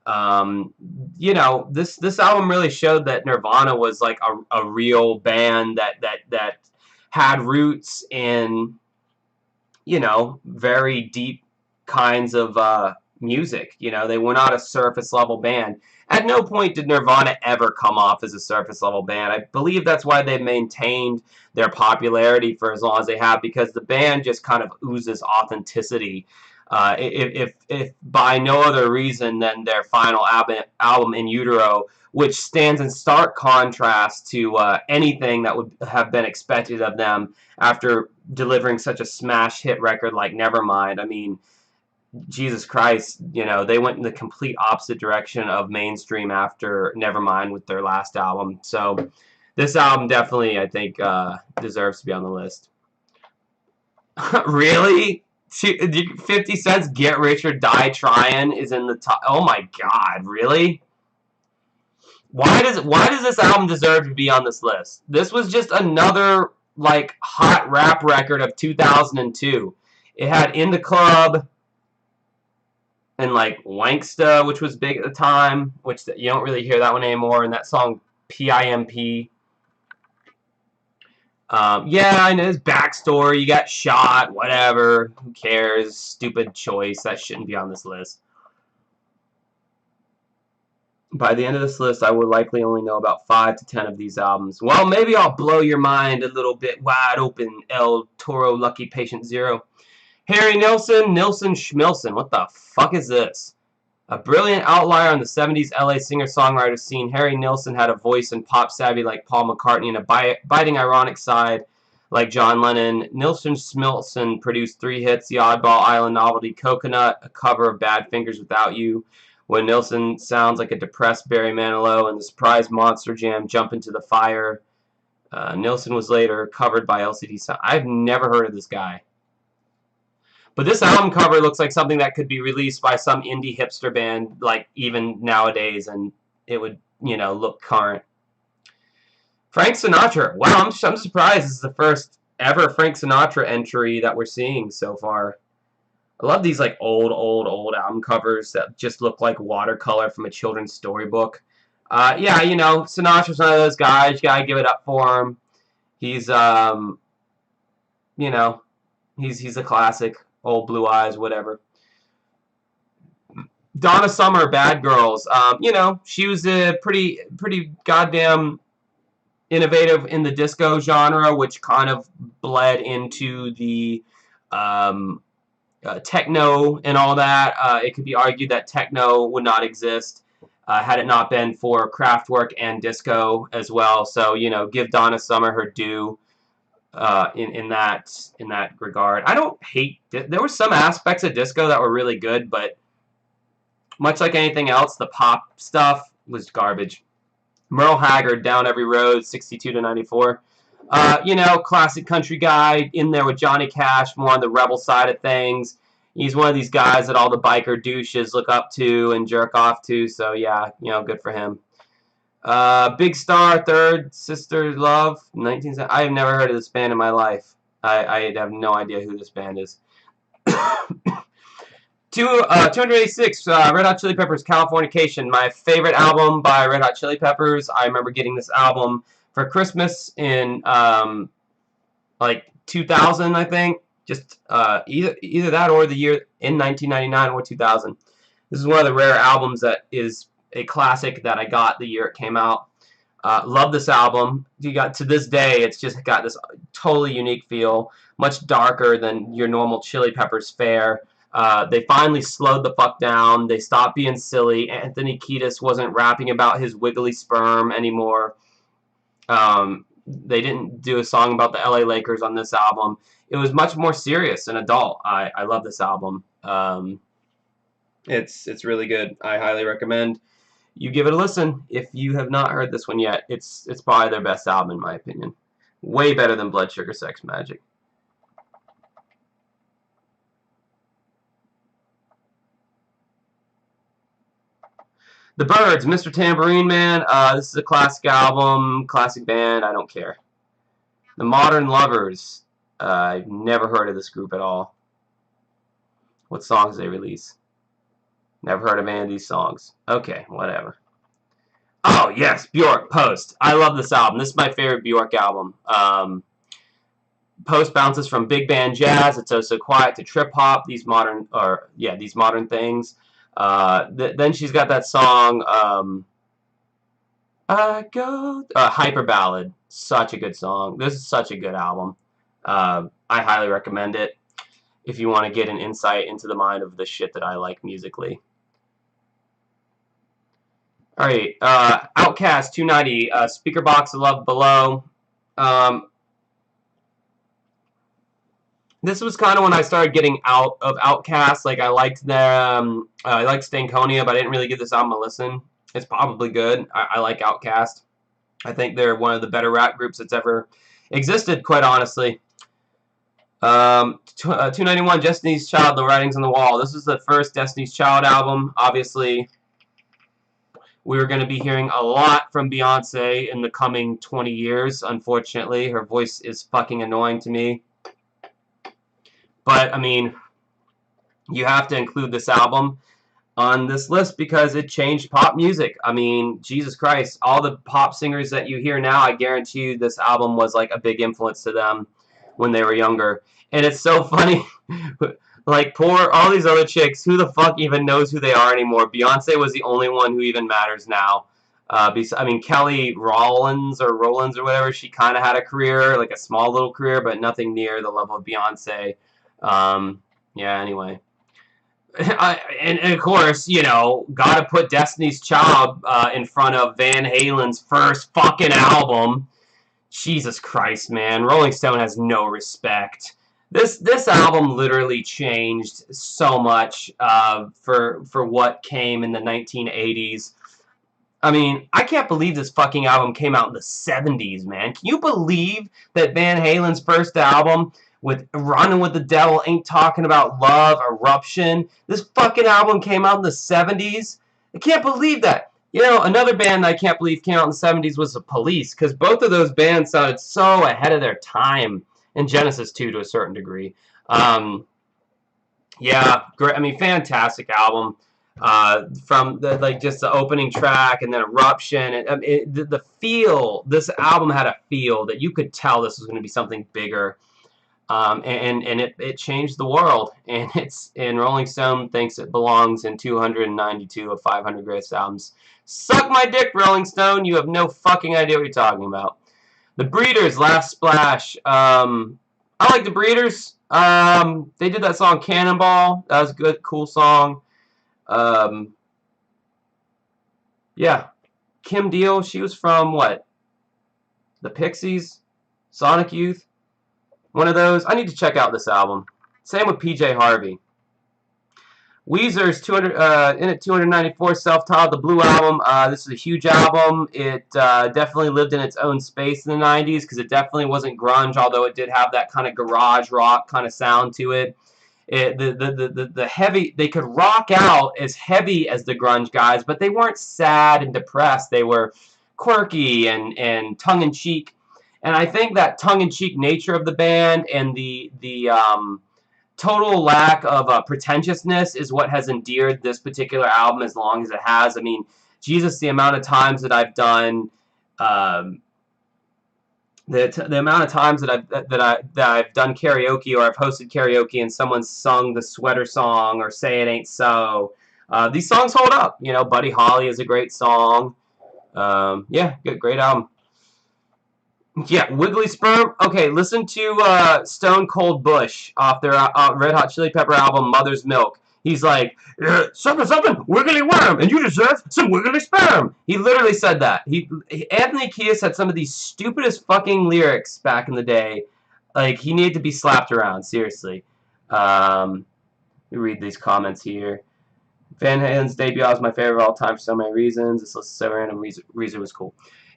You know, this album really showed that Nirvana was like a real band that had roots in, you know, very deep kinds of music. You know, they were not a surface level band. At no point did Nirvana ever come off as a surface level band. I believe that's why they maintained their popularity for as long as they have, because the band just kind of oozes authenticity. If by no other reason than their final album In Utero, which stands in stark contrast to anything that would have been expected of them after delivering such a smash hit record like Nevermind. I mean, Jesus Christ, you know, they went in the complete opposite direction of mainstream after Nevermind with their last album. So this album definitely, I think, deserves to be on the list. Really? 50 Cent's Get Rich or Die Trying is in the top. Oh my God, really? Why does this album deserve to be on this list? This was just another like hot rap record of 2002. It had In the Club and like Wanksta, which was big at the time, which you don't really hear that one anymore, and that song PIMP. Yeah, I know his backstory. You got shot, whatever. Who cares? Stupid choice. That shouldn't be on this list. By the end of this list, I would likely only know about 5 to 10 of these albums. Well, maybe I'll blow your mind a little bit wide open, El Toro Lucky Patient Zero. Harry Nilsson, Nilsson Schmilsson. What the fuck is this? A brilliant outlier on the 70s LA singer-songwriter scene, Harry Nilsson had a voice and pop savvy like Paul McCartney and a biting ironic side like John Lennon. Nilsson Schmilsson produced 3 hits, The Oddball Island Novelty, Coconut, a cover of Bad Fingers Without You, When Nilsson Sounds Like a Depressed Barry Manilow, and the surprise Monster Jam, Jump Into the Fire. Nilsson was later covered by LCD Sound. I've never heard of this guy. But this album cover looks like something that could be released by some indie hipster band, like even nowadays, and it would, you know, look current. Frank Sinatra. Wow, I'm surprised this is the first ever Frank Sinatra entry that we're seeing so far. I love these like old album covers that just look like watercolor from a children's storybook. Yeah, you know, Sinatra's one of those guys. You gotta give it up for him. He's, you know, he's a classic. Old Blue Eyes, whatever. Donna Summer, Bad Girls. You know, she was a pretty goddamn innovative in the disco genre, which kind of bled into the techno and all that. It could be argued that techno would not exist had it not been for Kraftwerk and disco as well. So, you know, give Donna Summer her due. In that regard. I don't hate. There were some aspects of disco that were really good, but much like anything else, the pop stuff was garbage. Merle Haggard, Down Every Road, 62 to 94. You know, classic country guy in there with Johnny Cash, more on the rebel side of things. He's one of these guys that all the biker douches look up to and jerk off to. So yeah, you know, good for him. Big Star, Third Sister Love, 1970. I have never heard of this band in my life. I have no idea who this band is. 286, Red Hot Chili Peppers, Californication. My favorite album by Red Hot Chili Peppers. I remember getting this album for Christmas in like 2000, I think. Just either that or the year in 1999 or 2000. This is one of the rare albums that is a classic that I got the year it came out. Love this album. You got to this day, it's just got this totally unique feel, much darker than your normal Chili Peppers fare. They finally slowed the fuck down. They stopped being silly. Anthony Kiedis wasn't rapping about his wiggly sperm anymore. They didn't do a song about the LA Lakers on this album. It was much more serious and adult. I love this album. It's really good. I highly recommend you give it a listen if you have not heard this one yet. It's probably their best album in my opinion. Way better than Blood Sugar Sex Magik. The Byrds, Mr. Tambourine Man. This is a classic album, classic band. I don't care. The Modern Lovers. I've never heard of this group at all. What songs they release? Never heard of any of these songs. Okay, whatever. Oh, yes, Bjork, Post. I love this album. This is my favorite Bjork album. Post bounces from big band jazz. It's oh so quiet to trip hop. These modern things. Then she's got that song, I Go, Hyper Ballad. Such a good song. This is such a good album. I highly recommend it. if you want to get an insight into the mind of the shit that I like musically. Alright, Outcast 290, Speaker Box of Love Below. This was kind of when I started getting out of Outkast. Like, I liked them, I liked Stankonia, but I didn't really give this album a listen. It's probably good. I like Outkast. I think they're one of the better rap groups that's ever existed, quite honestly. 291, Destiny's Child, The Writings on the Wall. This is the first Destiny's Child album. Obviously, we were going to be hearing a lot from Beyonce in the coming 20 years, unfortunately. Her voice is fucking annoying to me. But, I mean, you have to include this album on this list because it changed pop music. I mean, Jesus Christ, all the pop singers that you hear now, I guarantee you this album was like a big influence to them when they were younger. And it's so funny, like, poor all these other chicks, who the fuck even knows who they are anymore? Beyonce was the only one who even matters now. I mean, Kelly Rowlands or whatever, she kind of had a career, like a small little career, but nothing near the level of Beyonce. Yeah, anyway. And of course, you know, gotta put Destiny's Child in front of Van Halen's first fucking album. Jesus Christ, man. Rolling Stone has no respect. This album literally changed so much for what came in the 1980s. I mean, I can't believe this fucking album came out in the 70s, man. Can you believe that Van Halen's first album with Running with the Devil, Ain't Talking About Love, Eruption, this fucking album came out in the 70s? I can't believe that. You know, another band that I can't believe came out in the 70s was The Police, because both of those bands sounded so ahead of their time, and Genesis too, to a certain degree. Yeah, great. I mean, fantastic album. From the just the opening track and then Eruption, and the feel. This album had a feel that you could tell this was going to be something bigger. And it changed the world, and Rolling Stone thinks it belongs in 292 of 500 greatest albums. Suck my dick, Rolling Stone. You have no fucking idea what you're talking about. The Breeders, Last Splash. I like the Breeders. They did that song Cannonball. That was a good, cool song. Yeah, Kim Deal. She was from what? The Pixies, Sonic Youth. One of those. I need to check out this album. Same with PJ Harvey. Weezer's 294 self-titled, the Blue Album. This is a huge album. It definitely lived in its own space in the 90s because it definitely wasn't grunge, although it did have that kind of garage rock kind of sound to it. The heavy, they could rock out as heavy as the grunge guys, but they weren't sad and depressed. They were quirky and tongue-in-cheek. And I think that tongue-in-cheek nature of the band and the total lack of pretentiousness is what has endeared this particular album as long as it has. I mean, Jesus, the amount of times that I've done, the amount of times that I've done karaoke or I've hosted karaoke and someone's sung the Sweater Song or Say It Ain't So. These songs hold up. You know, Buddy Holly is a great song. Yeah, great album. Yeah, Wiggly Sperm. Okay, listen to Stone Cold Bush off their Red Hot Chili Pepper album Mother's Milk. He's like, something, wiggly worm, and you deserve some wiggly sperm. He literally said that. Anthony Kiedis had some of these stupidest fucking lyrics back in the day. Like, he needed to be slapped around, seriously. Let me read these comments here. Van Halen's debut was my favorite of all time for so many reasons. This list is so random. Reason was cool.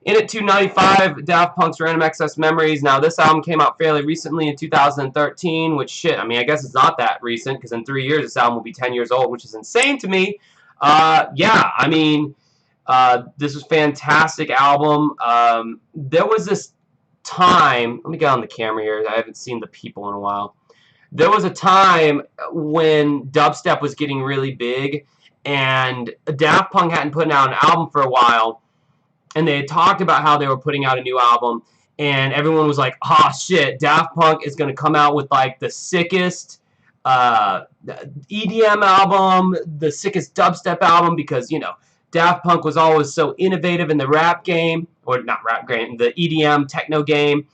In at 295, Daft Punk's Random Access Memories. Now, this album came out fairly recently in 2013, which, shit, I mean, I guess it's not that recent, because in 3 years, this album will be 10 years old, which is insane to me. Yeah, I mean, this was a fantastic album. There was this time, let me get on the camera here, I haven't seen the people in a while. There was a time when dubstep was getting really big, and Daft Punk hadn't put out an album for a while, and they had talked about how they were putting out a new album, and everyone was like, oh shit, Daft Punk is going to come out with like the sickest EDM album, the sickest dubstep album, because, you know, Daft Punk was always so innovative in the rap game, or not rap game, the EDM techno game,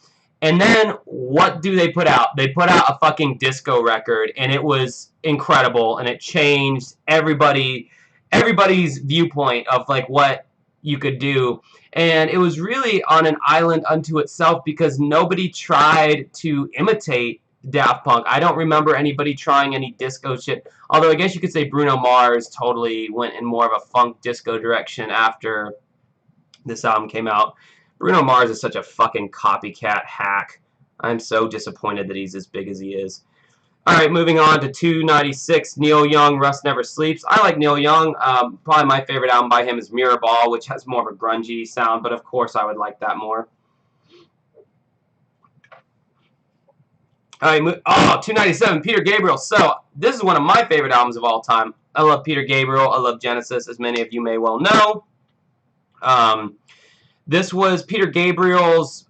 And then what do they put out? They put out a fucking disco record, and it was incredible, and it changed everybody's viewpoint of like what you could do. And it was really on an island unto itself because nobody tried to imitate Daft Punk. I don't remember anybody trying any disco shit. Although I guess you could say Bruno Mars totally went in more of a funk disco direction after this album came out. Bruno Mars is such a fucking copycat hack. I'm so disappointed that he's as big as he is. Alright, moving on to 296, Neil Young, Rust Never Sleeps. I like Neil Young. Probably my favorite album by him is Mirrorball, which has more of a grungy sound, but of course I would like that more. Alright, 297, Peter Gabriel. So, this is one of my favorite albums of all time. I love Peter Gabriel. I love Genesis, as many of you may well know. This was Peter Gabriel's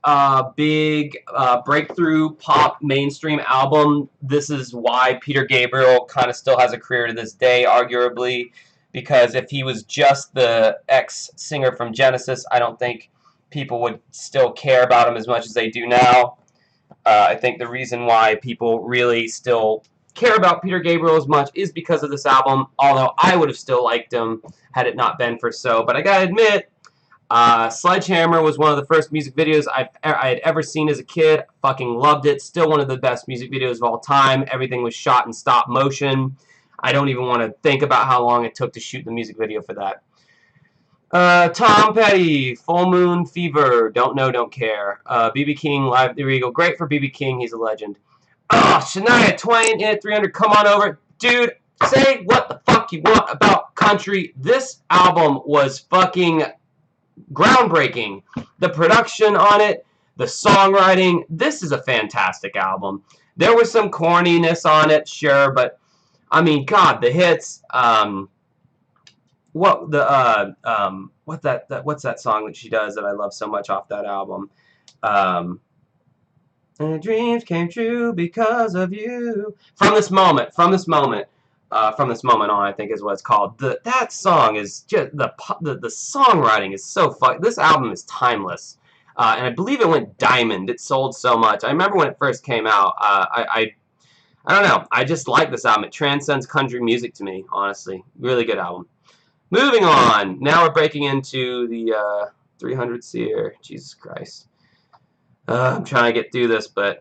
big breakthrough pop mainstream album. This is why Peter Gabriel kind of still has a career to this day, arguably, because if he was just the ex-singer from Genesis, I don't think people would still care about him as much as they do now. I think the reason why people really still care about Peter Gabriel as much is because of this album, although I would have still liked him had it not been for so. But I gotta admit, Sledgehammer was one of the first music videos I had ever seen as a kid. Fucking loved it. Still one of the best music videos of all time. Everything was shot in stop motion. I don't even want to think about how long it took to shoot the music video for that. Tom Petty, Full Moon Fever, Don't Know, Don't Care. B.B. King, Live at the Regal. Great for B.B. King, he's a legend. Oh, Shania Twain, In at 300, come on over. Dude, say what the fuck you want about country. This album was fucking groundbreaking. The production on it, the songwriting, this is a fantastic album. There was some corniness on it, sure, but I mean, God, the hits. What's that song that she does that I love so much off that album? And the dreams came true because of you. From this moment on, I think is what it's called. That song is just the songwriting is so This album is timeless, and I believe it went diamond. It sold so much. I remember when it first came out. I don't know. I just like this album. It transcends country music to me. Honestly, really good album. Moving on. Now we're breaking into the 300s here. Jesus Christ. I'm trying to get through this, but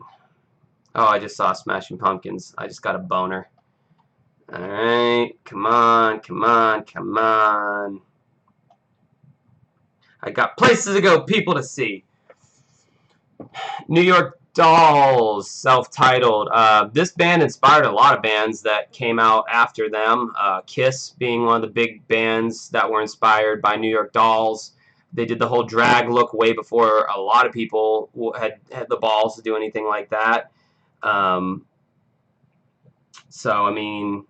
oh, I just saw Smashing Pumpkins. I just got a boner. Alright, come on, come on, come on. I got places to go, people to see. New York Dolls, self-titled. This band inspired a lot of bands that came out after them. Kiss being one of the big bands that were inspired by New York Dolls. They did the whole drag look way before a lot of people had the balls to do anything like that. So, I mean,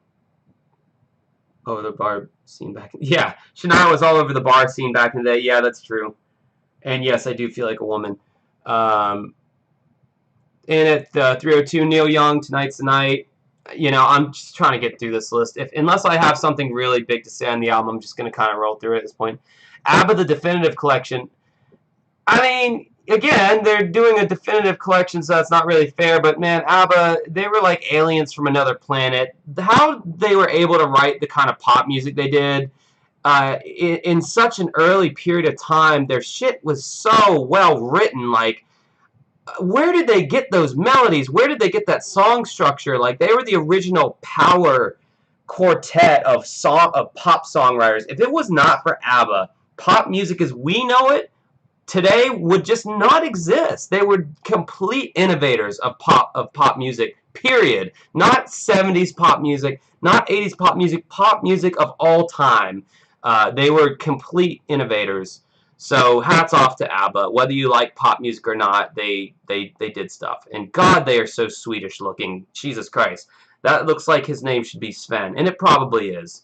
over the bar scene back in, yeah, Shania was all over the bar scene back in the day. Yeah, that's true. And yes, I do feel like a woman. In at 302, Neil Young, Tonight's the Night. You know, I'm just trying to get through this list. Unless I have something really big to say on the album, I'm just going to kind of roll through it at this point. ABBA, The Definitive Collection. I mean, again, they're doing a definitive collection, so that's not really fair, but man, ABBA, they were like aliens from another planet. How they were able to write the kind of pop music they did in such an early period of time, their shit was so well written. Like, where did they get those melodies? Where did they get that song structure? Like, they were the original power quartet of pop songwriters. If it was not for ABBA, pop music as we know it today would just not exist. They were complete innovators of pop music, period. Not 70s pop music, not 80s pop music of all time. They were complete innovators. So hats off to ABBA. Whether you like pop music or not, they did stuff. And God, they are so Swedish looking. Jesus Christ. That looks like his name should be Sven. And it probably is.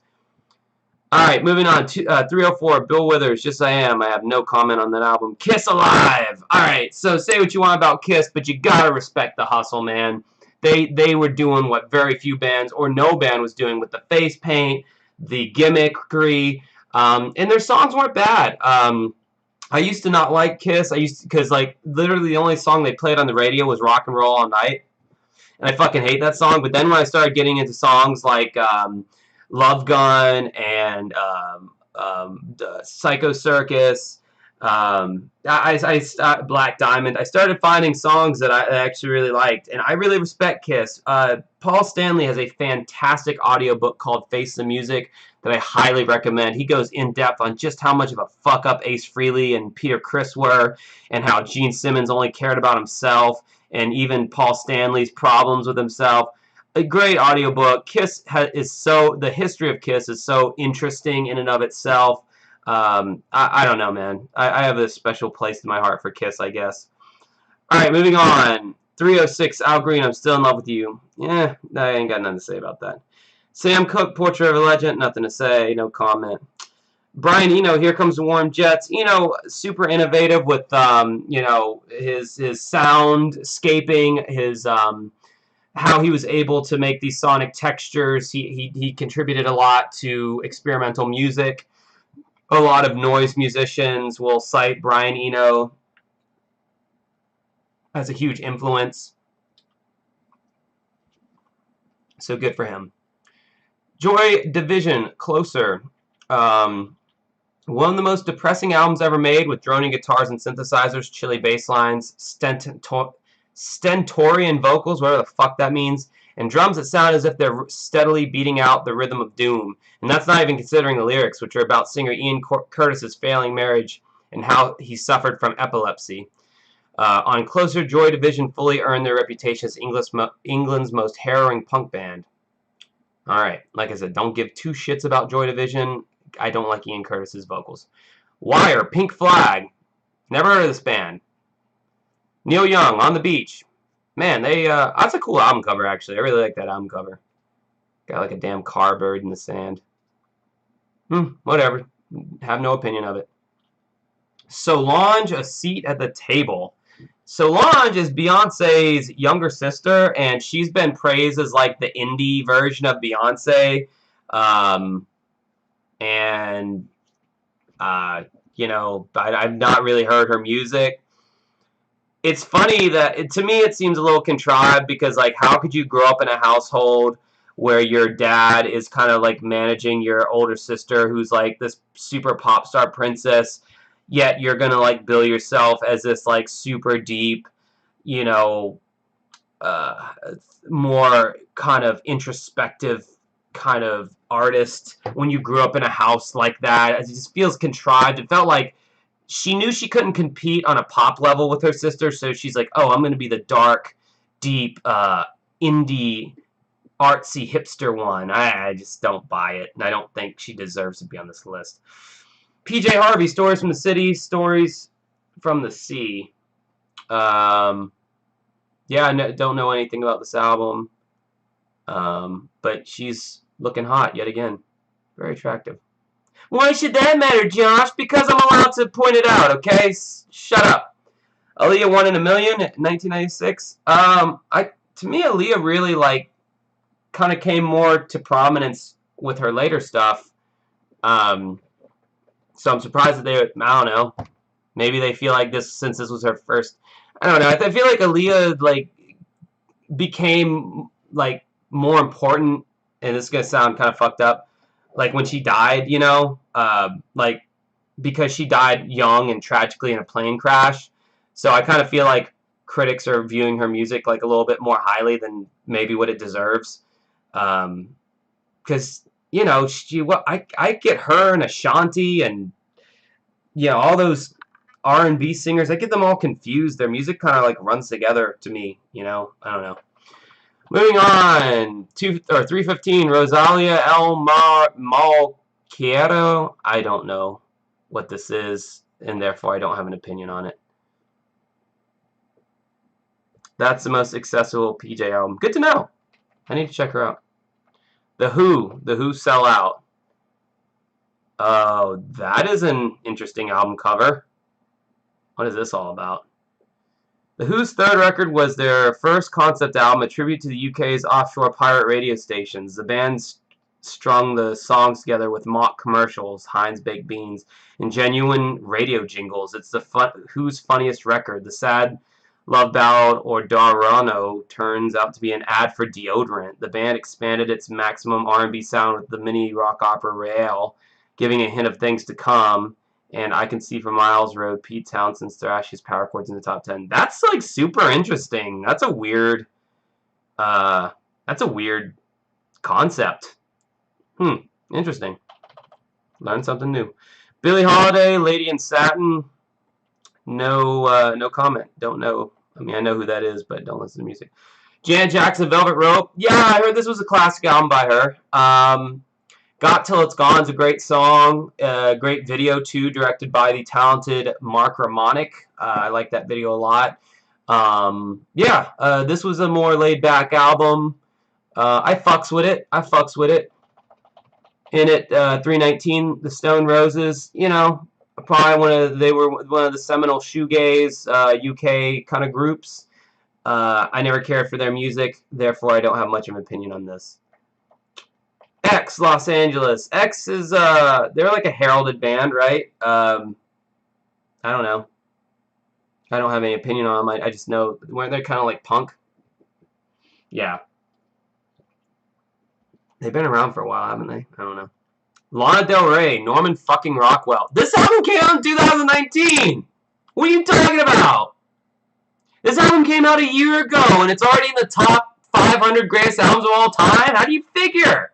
Alright, moving on. 304, Bill Withers, Just I Am. I have no comment on that album. Kiss Alive! Alright, so say what you want about Kiss, but you gotta respect the hustle, man. They were doing what very few bands, or no band was doing, with the face paint, the gimmickry, and their songs weren't bad. I used to not like Kiss. Because like literally the only song they played on the radio was Rock and Roll All Night, and I fucking hate that song. But then when I started getting into songs like Love Gun and Psycho Circus, Black Diamond, I started finding songs that I actually really liked, and I really respect Kiss. Paul Stanley has a fantastic audiobook called Face the Music that I highly recommend. He goes in depth on just how much of a fuck up Ace Frehley and Peter Criss were, and how Gene Simmons only cared about himself, and even Paul Stanley's problems with himself. A great audiobook. The history of Kiss is so interesting in and of itself. I don't know, man. I have a special place in my heart for Kiss, I guess. All right, moving on. 306, Al Green, I'm still in love with you. Yeah, I ain't got nothing to say about that. Sam Cooke, Portrait of a Legend, nothing to say, no comment. Brian Eno, Here Comes the Warm Jets. Super innovative with his soundscaping, his how he was able to make these sonic textures. He contributed a lot to experimental music. A lot of noise musicians will cite Brian Eno as a huge influence. So good for him. Joy Division, Closer. One of the most depressing albums ever made, with droning guitars and synthesizers, chilly bass lines, stentorian vocals, whatever the fuck that means, and drums that sound as if they're steadily beating out the rhythm of doom. And that's not even considering the lyrics, which are about singer Ian Curtis's failing marriage and how he suffered from epilepsy. On Closer, Joy Division fully earned their reputation as England's most harrowing punk band. Alright, like I said, don't give two shits about Joy Division. I don't like Ian Curtis's vocals. Wire, Pink Flag. Never heard of this band. Neil Young, On the Beach. Man, that's a cool album cover, actually. I really like that album cover. Got like a damn car buried in the sand. Whatever. Have no opinion of it. Solange, A Seat at the Table. Solange is Beyonce's younger sister, and she's been praised as like the indie version of Beyonce. I've not really heard her music. It's funny that, to me, it seems a little contrived, because, like, how could you grow up in a household where your dad is kind of, like, managing your older sister who's, like, this super pop star princess, yet you're gonna, like, bill yourself as this, like, super deep, more kind of introspective kind of artist when you grew up in a house like that. It just feels contrived. It felt like she knew she couldn't compete on a pop level with her sister, so she's like, oh, I'm going to be the dark, deep, indie, artsy hipster one. I just don't buy it, and I don't think she deserves to be on this list. PJ Harvey, Stories from the City, Stories from the Sea. Yeah, I don't know anything about this album, but she's looking hot yet again. Very attractive. Why should that matter, Josh? Because I'm allowed to point it out, okay? Shut up. Aaliyah, 1 in a Million, 1996. To me, Aaliyah really, like, kind of came more to prominence with her later stuff. So I'm surprised that they, I don't know, maybe they feel like this, since this was her first, I don't know. I feel like Aaliyah, like, became, like, more important, and this is going to sound kind of fucked up, like when she died, like, because she died young and tragically in a plane crash. So I kind of feel like critics are viewing her music like a little bit more highly than maybe what it deserves. Because, I get her and Ashanti and, all those R&B singers, I get them all confused. Their music kind of like runs together to me, I don't know. Moving on, 315, Rosalia El Malquiero. I don't know what this is, and therefore I don't have an opinion on it. That's the most accessible PJ album. Good to know. I need to check her out. The Who Sell Out. Oh, that is an interesting album cover. What is this all about? The Who's third record was their first concept album, a tribute to the UK's offshore pirate radio stations. The band's strung the songs together with mock commercials, Heinz baked beans, and genuine radio jingles. It's the Who's funniest record. The sad love ballad or Dorano turns out to be an ad for deodorant. The band expanded its maximum R&B sound with the mini rock opera Real, giving a hint of things to come. And I Can See for Miles wrote Pete Townshend's thrashiest power chords in the top 10. That's like super interesting. That's a weird concept. Interesting. Learn something new. Billie Holiday, Lady in Satin. No comment. Don't know. I mean, I know who that is, but don't listen to music. Janet Jackson, Velvet Rope. Yeah, I heard this was a classic album by her. Got Till It's Gone is a great song. Great video, too, directed by the talented Mark Ramonic. I like that video a lot. This was a more laid-back album. I fucks with it. In it, 319, The Stone Roses, you know, probably they were one of the seminal shoegaze UK kind of groups. I never cared for their music, therefore I don't have much of an opinion on this. X, Los Angeles. X is, they're like a heralded band, right? I don't know. I don't have any opinion on them. I just know, weren't they kind of like punk? Yeah. They've been around for a while, haven't they? I don't know. Lana Del Rey, Norman fucking Rockwell. This album came out in 2019! What are you talking about? This album came out a year ago, and it's already in the top 500 greatest albums of all time? How do you figure?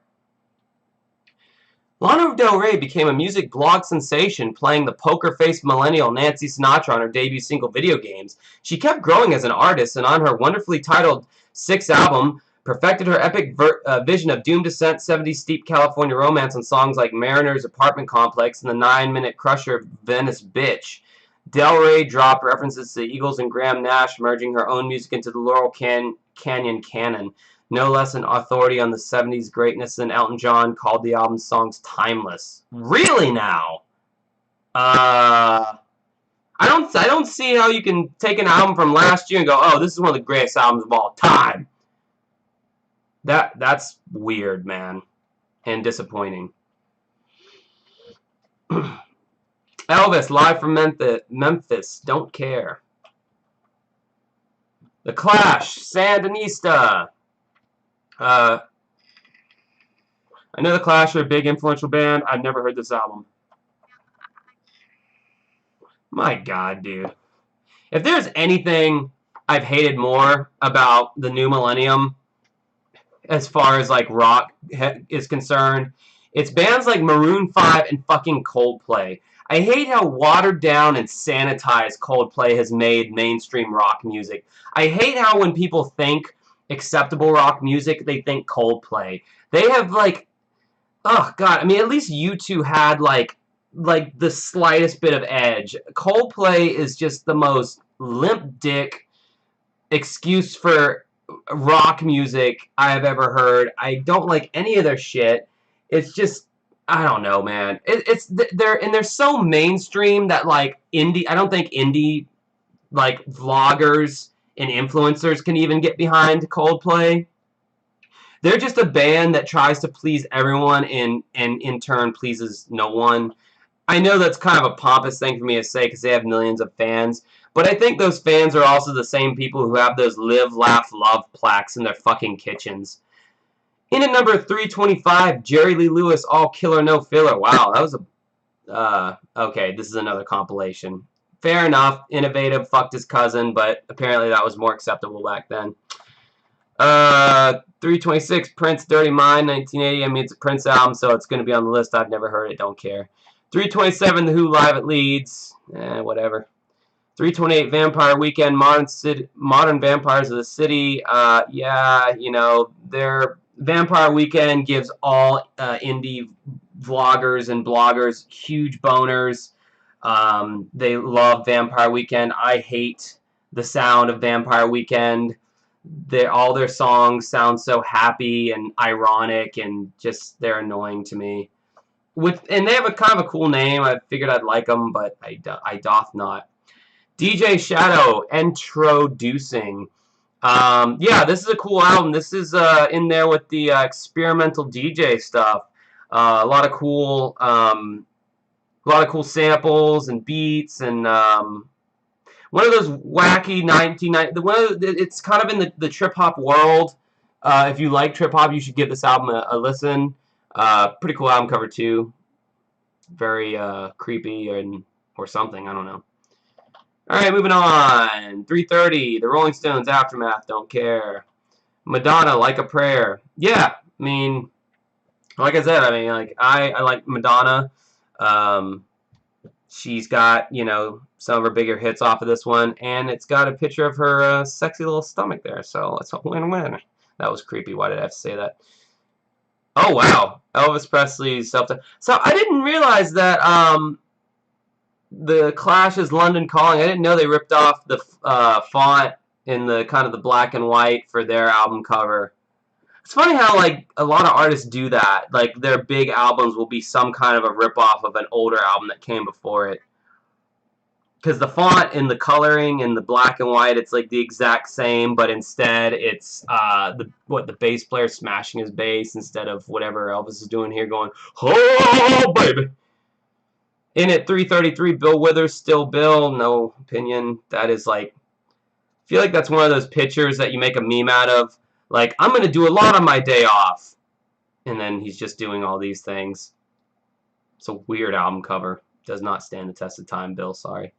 Lana Del Rey became a music blog sensation, playing the poker-faced millennial Nancy Sinatra on her debut single Video Games. She kept growing as an artist, and on her wonderfully titled sixth album, perfected her epic vision of doomed descent, 70s steep California romance on songs like Mariner's Apartment Complex and the 9-minute crusher Venice Bitch. Del Rey dropped references to the Eagles and Graham Nash, merging her own music into the Laurel Canyon canon. No less an authority on the 70s greatness than Elton John called the album's songs timeless. Really now? I don't see how you can take an album from last year and go, oh, this is one of the greatest albums of all time. That's weird, man, and disappointing. Elvis, live from Memphis. Don't care. The Clash, Sandinista. I know The Clash are a big influential band. I've never heard this album. My God, dude. If there's anything I've hated more about the new millennium, as far as like rock is concerned, it's bands like Maroon 5 and fucking Coldplay. I hate how watered down and sanitized Coldplay has made mainstream rock music. I hate how when people think acceptable rock music, they think Coldplay. They have like, oh god, I mean, at least U2 had like the slightest bit of edge. Coldplay is just the most limp dick excuse for rock music I have ever heard. I don't like any of their shit. It's just, I don't know, man. They're so mainstream that like indie, I don't think indie like vloggers and influencers can even get behind Coldplay. They're just a band that tries to please everyone and in turn pleases no one. I know that's kind of a pompous thing for me to say because they have millions of fans, but I think those fans are also the same people who have those live, laugh, love plaques in their fucking kitchens. In at number 325, Jerry Lee Lewis, All Killer No Filler. Wow, that was a... okay, this is another compilation. Fair enough, innovative, fucked his cousin, but apparently that was more acceptable back then. 326, Prince, Dirty Mind, 1980. I mean, it's a Prince album, so it's going to be on the list. I've never heard it, don't care. 327, The Who live at Leeds. Whatever. 328, Vampire Weekend, Modern Vampires of the City. Yeah, you know, their Vampire Weekend gives all indie vloggers and bloggers huge boners. They love Vampire Weekend. I hate the sound of Vampire Weekend. All their songs sound so happy and ironic, and just they're annoying to me. And they have a kind of a cool name. I figured I'd like them, but I doth not. DJ Shadow, Introducing. Yeah, this is a cool album. This is in there with the experimental DJ stuff. A lot of cool samples and beats and one of those wacky 1990. It's kind of in the trip hop world. If you like trip hop, you should give this album a listen. Pretty cool album cover too. Very creepy or something. I don't know. All right, moving on. 3:30. The Rolling Stones. Aftermath. Don't care. Madonna. Like a Prayer. Yeah. I mean, like I said, I mean, like I like Madonna. Um, she's got, you know, some of her bigger hits off of this one, and it's got a picture of her sexy little stomach there, so it's a win-win. That was creepy. Why did I have to say that? Oh wow, Elvis Presley's self. So I didn't realize that the Clash's London Calling. I didn't know they ripped off the font in the kind of the black and white for their album cover. It's funny how like a lot of artists do that. Like their big albums will be some kind of a ripoff of an older album that came before it. Because the font and the coloring and the black and white, it's like the exact same, but instead it's the bass player smashing his bass instead of whatever Elvis is doing here, going oh baby. In at 3:33, Bill Withers, Still Bill, no opinion. That is like, I feel like that's one of those pictures that you make a meme out of. Like, I'm going to do a lot on my day off. And then he's just doing all these things. It's a weird album cover. Does not stand the test of time, Bill. Sorry.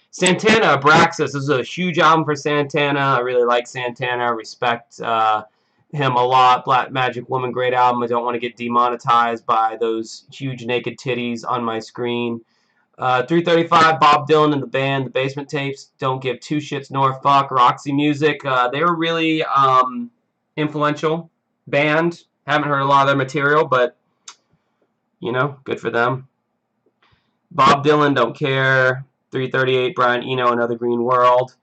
Santana, Abraxas. This is a huge album for Santana. I really like Santana. I respect him a lot. Black Magic Woman, great album. I don't want to get demonetized by those huge naked titties on my screen. 3:35, Bob Dylan and the band, the Basement Tapes. Don't give two shits nor a fuck. Roxy Music. They were really influential band. Haven't heard a lot of their material, but you know, good for them. Bob Dylan, Don't Care. 3:38, Brian Eno, Another Green World.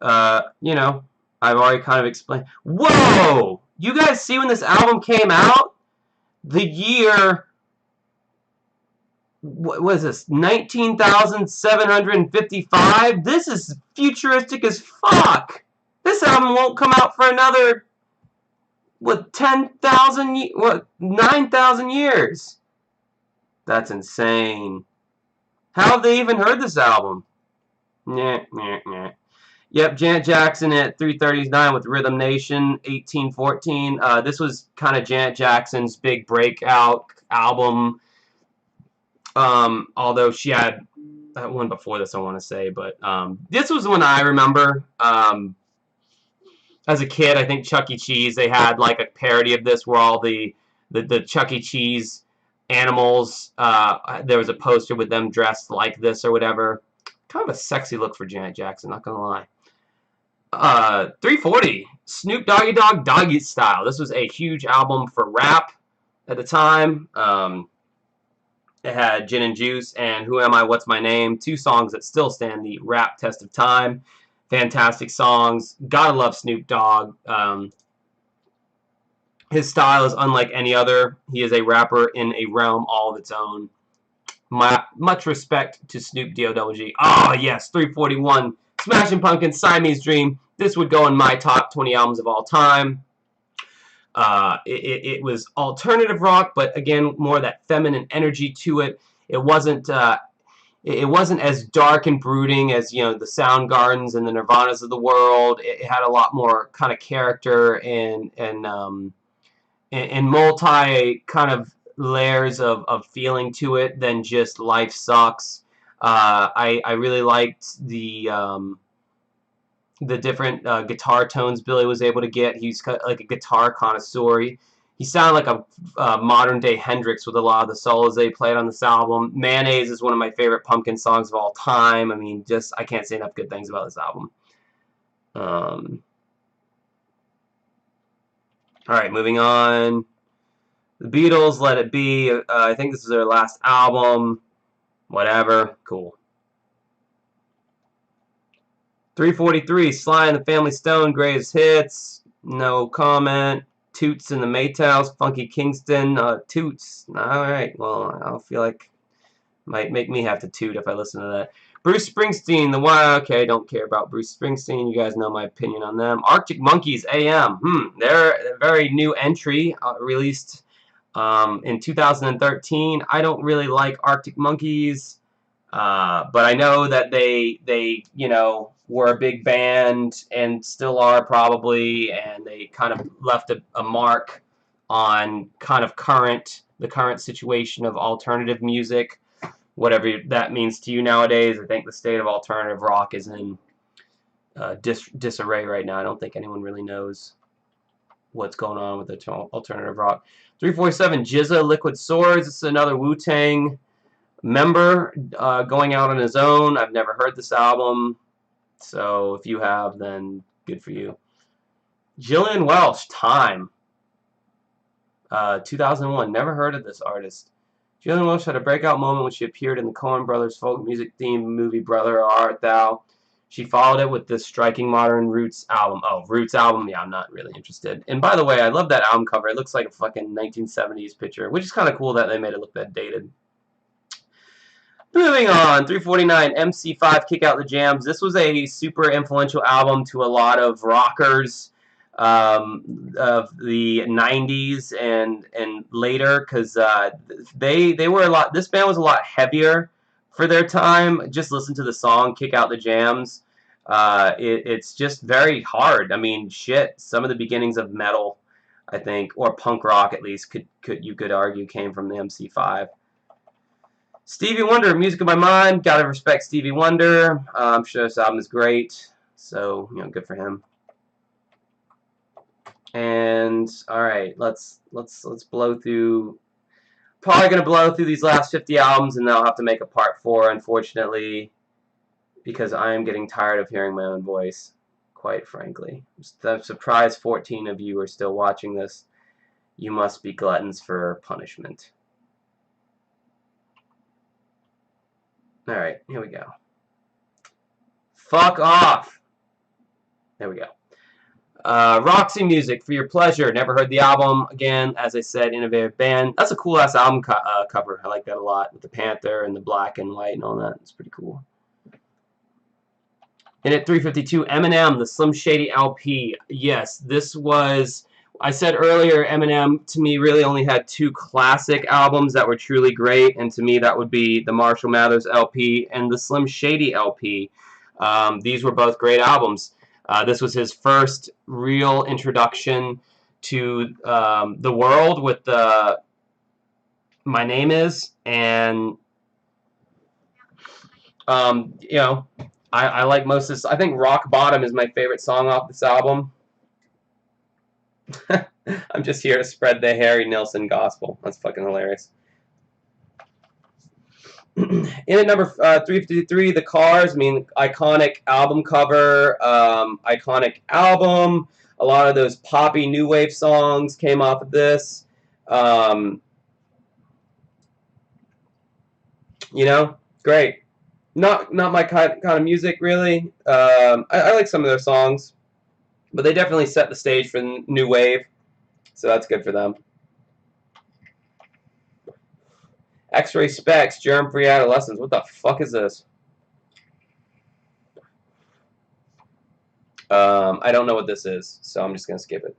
You know, I've already kind of explained. Whoa! You guys see when this album came out? The year, what was this? 19,755? This is futuristic as fuck. This album won't come out for another, what, 10,000, what, 9,000 years? That's insane. How have they even heard this album? Nyeh, nyeh, nyeh. Yep, Janet Jackson at 3:39 with Rhythm Nation, 1814. This was kind of Janet Jackson's big breakout album. Although she had that one before this, I want to say, but this was one I remember. As a kid, I think Chuck E. Cheese, they had like a parody of this where all the Chuck E. Cheese animals, there was a poster with them dressed like this or whatever. Kind of a sexy look for Janet Jackson, not gonna lie. 3:40, Snoop Doggy Dogg, Doggy Style. This was a huge album for rap at the time. It had Gin and Juice and Who Am I, What's My Name, two songs that still stand the rap test of time. Fantastic songs. Gotta love Snoop Dogg. His style is unlike any other. He is a rapper in a realm all of its own. Much respect to Snoop D-O-double-G. Oh, yes, 3:41. Smashing Pumpkins, Siamese Dream. This would go in my top 20 albums of all time. It was alternative rock, but again, more that feminine energy to it. It wasn't as dark and brooding as, you know, the Soundgardens and the Nirvanas of the world. It had a lot more kind of character and multi kind of layers of feeling to it than just life sucks. I really liked the different guitar tones Billy was able to get. He's like a guitar connoisseur. He sounded like a modern day Hendrix with a lot of the solos they played on this album. Mayonnaise is one of my favorite Pumpkin songs of all time. I mean, just I can't say enough good things about this album. All right, moving on. The Beatles, Let It Be. I think this is their last album. Whatever. Cool. 3:43, Sly and the Family Stone, Greatest Hits. No comment. Toots and the Maytals, Funky Kingston. Toots. Alright, well, I feel like might make me have to toot if I listen to that. Bruce Springsteen, the one. Okay, don't care about Bruce Springsteen. You guys know my opinion on them. Arctic Monkeys, AM. They're a very new entry, released in 2013. I don't really like Arctic Monkeys, but I know that they were a big band and still are probably, and they kind of left a mark on kind of the current situation of alternative music, whatever that means to you nowadays. I think the state of alternative rock is in disarray right now. I don't think anyone really knows what's going on with the alternative rock. 347 GZA, Liquid Swords. This is another Wu-Tang member going out on his own. I've never heard this album, so if you have, then good for you. Gillian Welch, Time. 2001. Never heard of this artist. Gillian Welch had a breakout moment when she appeared in the Coen Brothers folk music themed movie Brother Art Thou. She followed it with this striking modern Roots album. Oh, Roots album? Yeah, I'm not really interested. And by the way, I love that album cover. It looks like a fucking 1970s picture, which is kind of cool that they made it look that dated. Moving on, 349, MC5, Kick Out the Jams. This was a super influential album to a lot of rockers of the 90s and later, because they were a lot. This band was a lot heavier for their time. Just listen to the song "Kick Out the Jams." It's just very hard. I mean, shit. Some of the beginnings of metal, I think, or punk rock at least, you could argue came from the MC5. Stevie Wonder, Music of My Mind. Gotta respect Stevie Wonder. I'm sure this album is great. So, good for him. And all right, let's blow through. Probably gonna blow through these last 50 albums, and then I'll have to make a part 4, unfortunately, because I am getting tired of hearing my own voice. Quite frankly, I'm surprised 14 of you are still watching this. You must be gluttons for punishment. All right, here we go. Fuck off. There we go. Roxy Music, For Your Pleasure. Never heard the album. Again, as I said, innovative band. That's a cool ass album cover. I like that a lot, with the panther and the black and white and all that. It's pretty cool. And at 352, Eminem, the Slim Shady LP. Yes, this was. I said earlier, Eminem to me really only had 2 classic albums that were truly great, and to me that would be the Marshall Mathers LP and the Slim Shady LP. These were both great albums. This was his first real introduction to the world with the My Name Is, and I like most of this. I think Rock Bottom is my favorite song off this album. I'm just here to spread the Harry Nilsson gospel. That's fucking hilarious. In at number 353, The Cars. I mean, iconic album cover, iconic album. A lot of those poppy new wave songs came off of this. Great. Not my kind of music, really. I like some of their songs, but they definitely set the stage for new wave, so that's good for them. X-Ray Specs, Germ-Free Adolescence. What the fuck is this? I don't know what this is, so I'm just gonna skip it.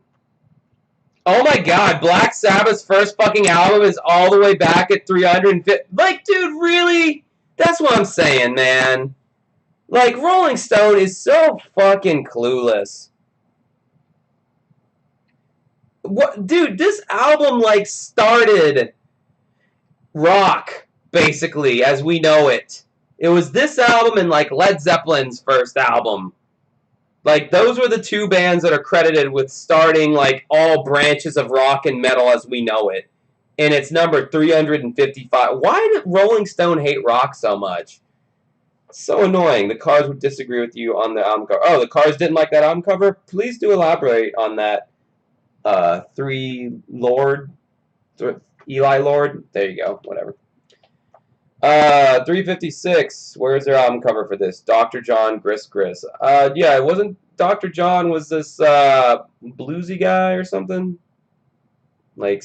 Oh my god, Black Sabbath's first fucking album is all the way back at 350. Like, dude, really? That's what I'm saying, man. Like, Rolling Stone is so fucking clueless. What, dude, this album, like, started rock, basically, as we know it. It was this album and, like, Led Zeppelin's first album. Like, those were the 2 bands that are credited with starting, like, all branches of rock and metal as we know it. And it's number 355. Why did Rolling Stone hate rock so much? So annoying. The Cars would disagree with you on the album cover. Oh, the Cars didn't like that album cover? Please do elaborate on that. Eli Lord? There you go. Whatever. 356. Where's their album cover for this? Dr. John Gris. Yeah, it wasn't. Dr. John was this bluesy guy or something? Like,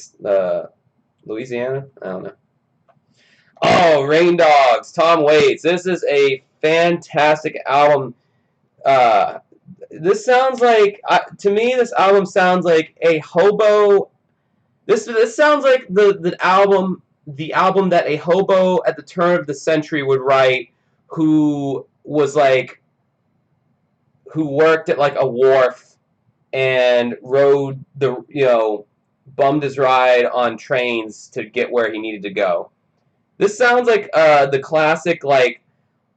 Louisiana? I don't know. Oh, Rain Dogs. Tom Waits. This is a fantastic album. This sounds like, to me, this album sounds like a hobo. This sounds like the album that a hobo at the turn of the century would write, who was like, who worked at like a wharf and rode the, bummed his ride on trains to get where he needed to go. This sounds like the classic like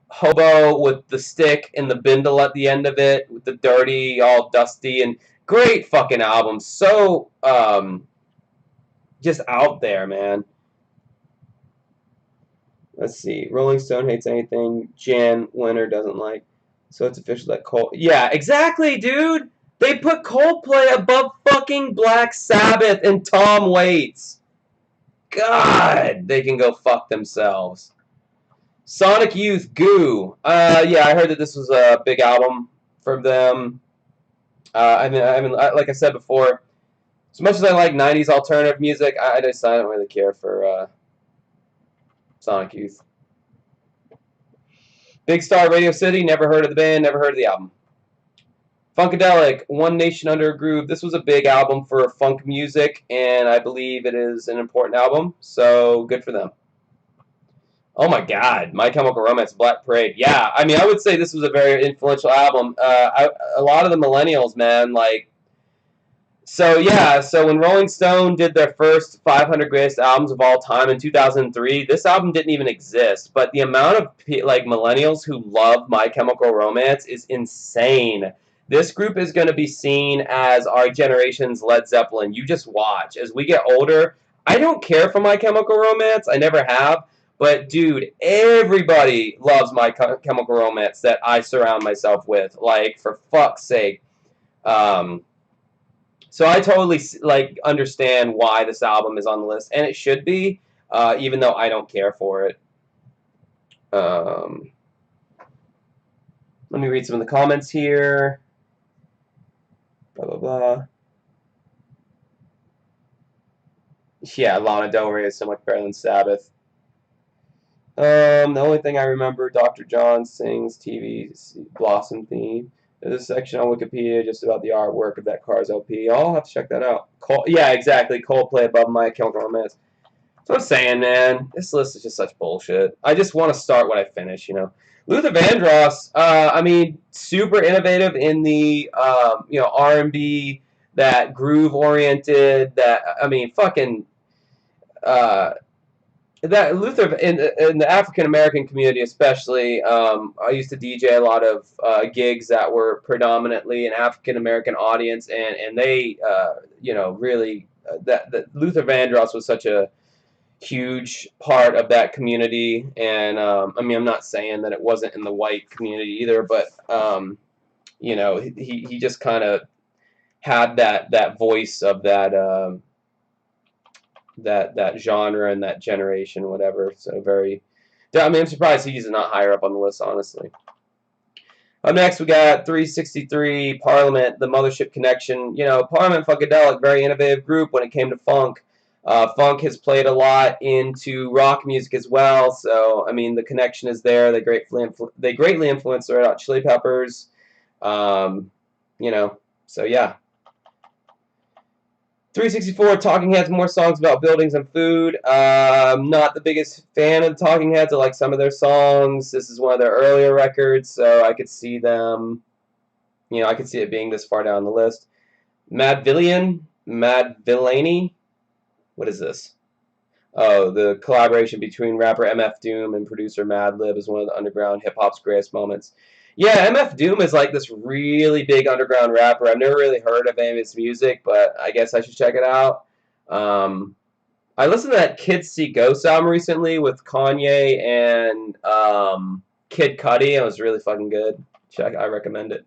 hobo with the stick and the bindle at the end of it, with the dirty, all dusty, and great fucking album. So just out there, man. Let's see. Rolling Stone hates anything Jan Winter doesn't like. So it's official that Cole. Yeah, exactly, dude. They put Coldplay above fucking Black Sabbath and Tom Waits. God, they can go fuck themselves. Sonic Youth, Goo. Yeah, I heard that this was a big album from them. I mean, like I said before, as much as I like '90s alternative music, I don't really care for Sonic Youth. Big Star, Radio City. Never heard of the band. Never heard of the album. Funkadelic, One Nation Under a Groove. This was a big album for funk music, and I believe it is an important album. So good for them. Oh my God, My Chemical Romance, Black Parade. Yeah, I mean, I would say this was a very influential album. A lot of the millennials, man, like. So yeah, so when Rolling Stone did their first 500 greatest albums of all time in 2003, this album didn't even exist. But the amount of like millennials who love My Chemical Romance is insane. This group is going to be seen as our generation's Led Zeppelin. You just watch. As we get older, I don't care for My Chemical Romance. I never have. But, dude, everybody loves My Chemical Romance that I surround myself with. Like, for fuck's sake. So I totally, like, understand why this album is on the list. And it should be, even though I don't care for it. Let me read some of the comments here. Blah, blah, blah. Yeah, Lana Del Rey is so much better than Sabbath. The only thing I remember, Dr. John sings TV Blossom theme. There's a section on Wikipedia just about the artwork of that Cars LP. I'll have to check that out. Yeah, exactly. Coldplay above My Chemical Romance. That's what I'm saying, man. This list is just such bullshit. I just want to start what I finish, you know. Luther Vandross, I mean, super innovative in the, R&B, that groove-oriented, that, I mean, fucking, that Luther in the African American community, especially, I used to DJ a lot of gigs that were predominantly an African American audience, and they, really that Luther Vandross was such a huge part of that community, and I mean, I'm not saying that it wasn't in the white community either, but he just kind of had that voice of that. That genre and that generation, whatever. So very, I mean, I'm surprised he's not higher up on the list, honestly. Up next, we got 363 Parliament, the Mothership Connection. You know, Parliament Funkadelic, very innovative group when it came to funk. Funk has played a lot into rock music as well. So I mean, the connection is there. They greatly influenced the Red Hot Chili Peppers. So yeah. 364 Talking Heads, more songs about buildings and food. Not the biggest fan of the Talking Heads. I like some of their songs. This is one of their earlier records, so I could see them, I could see it being this far down the list. Madvillainy? What is this? Oh, the collaboration between rapper MF Doom and producer Madlib is one of the underground hip-hop's greatest moments. Yeah, MF Doom is like this really big underground rapper. I've never really heard of any of his music, but I guess I should check it out. I listened to that Kids See Ghosts album recently with Kanye and Kid Cudi. It was really fucking good. I recommend it.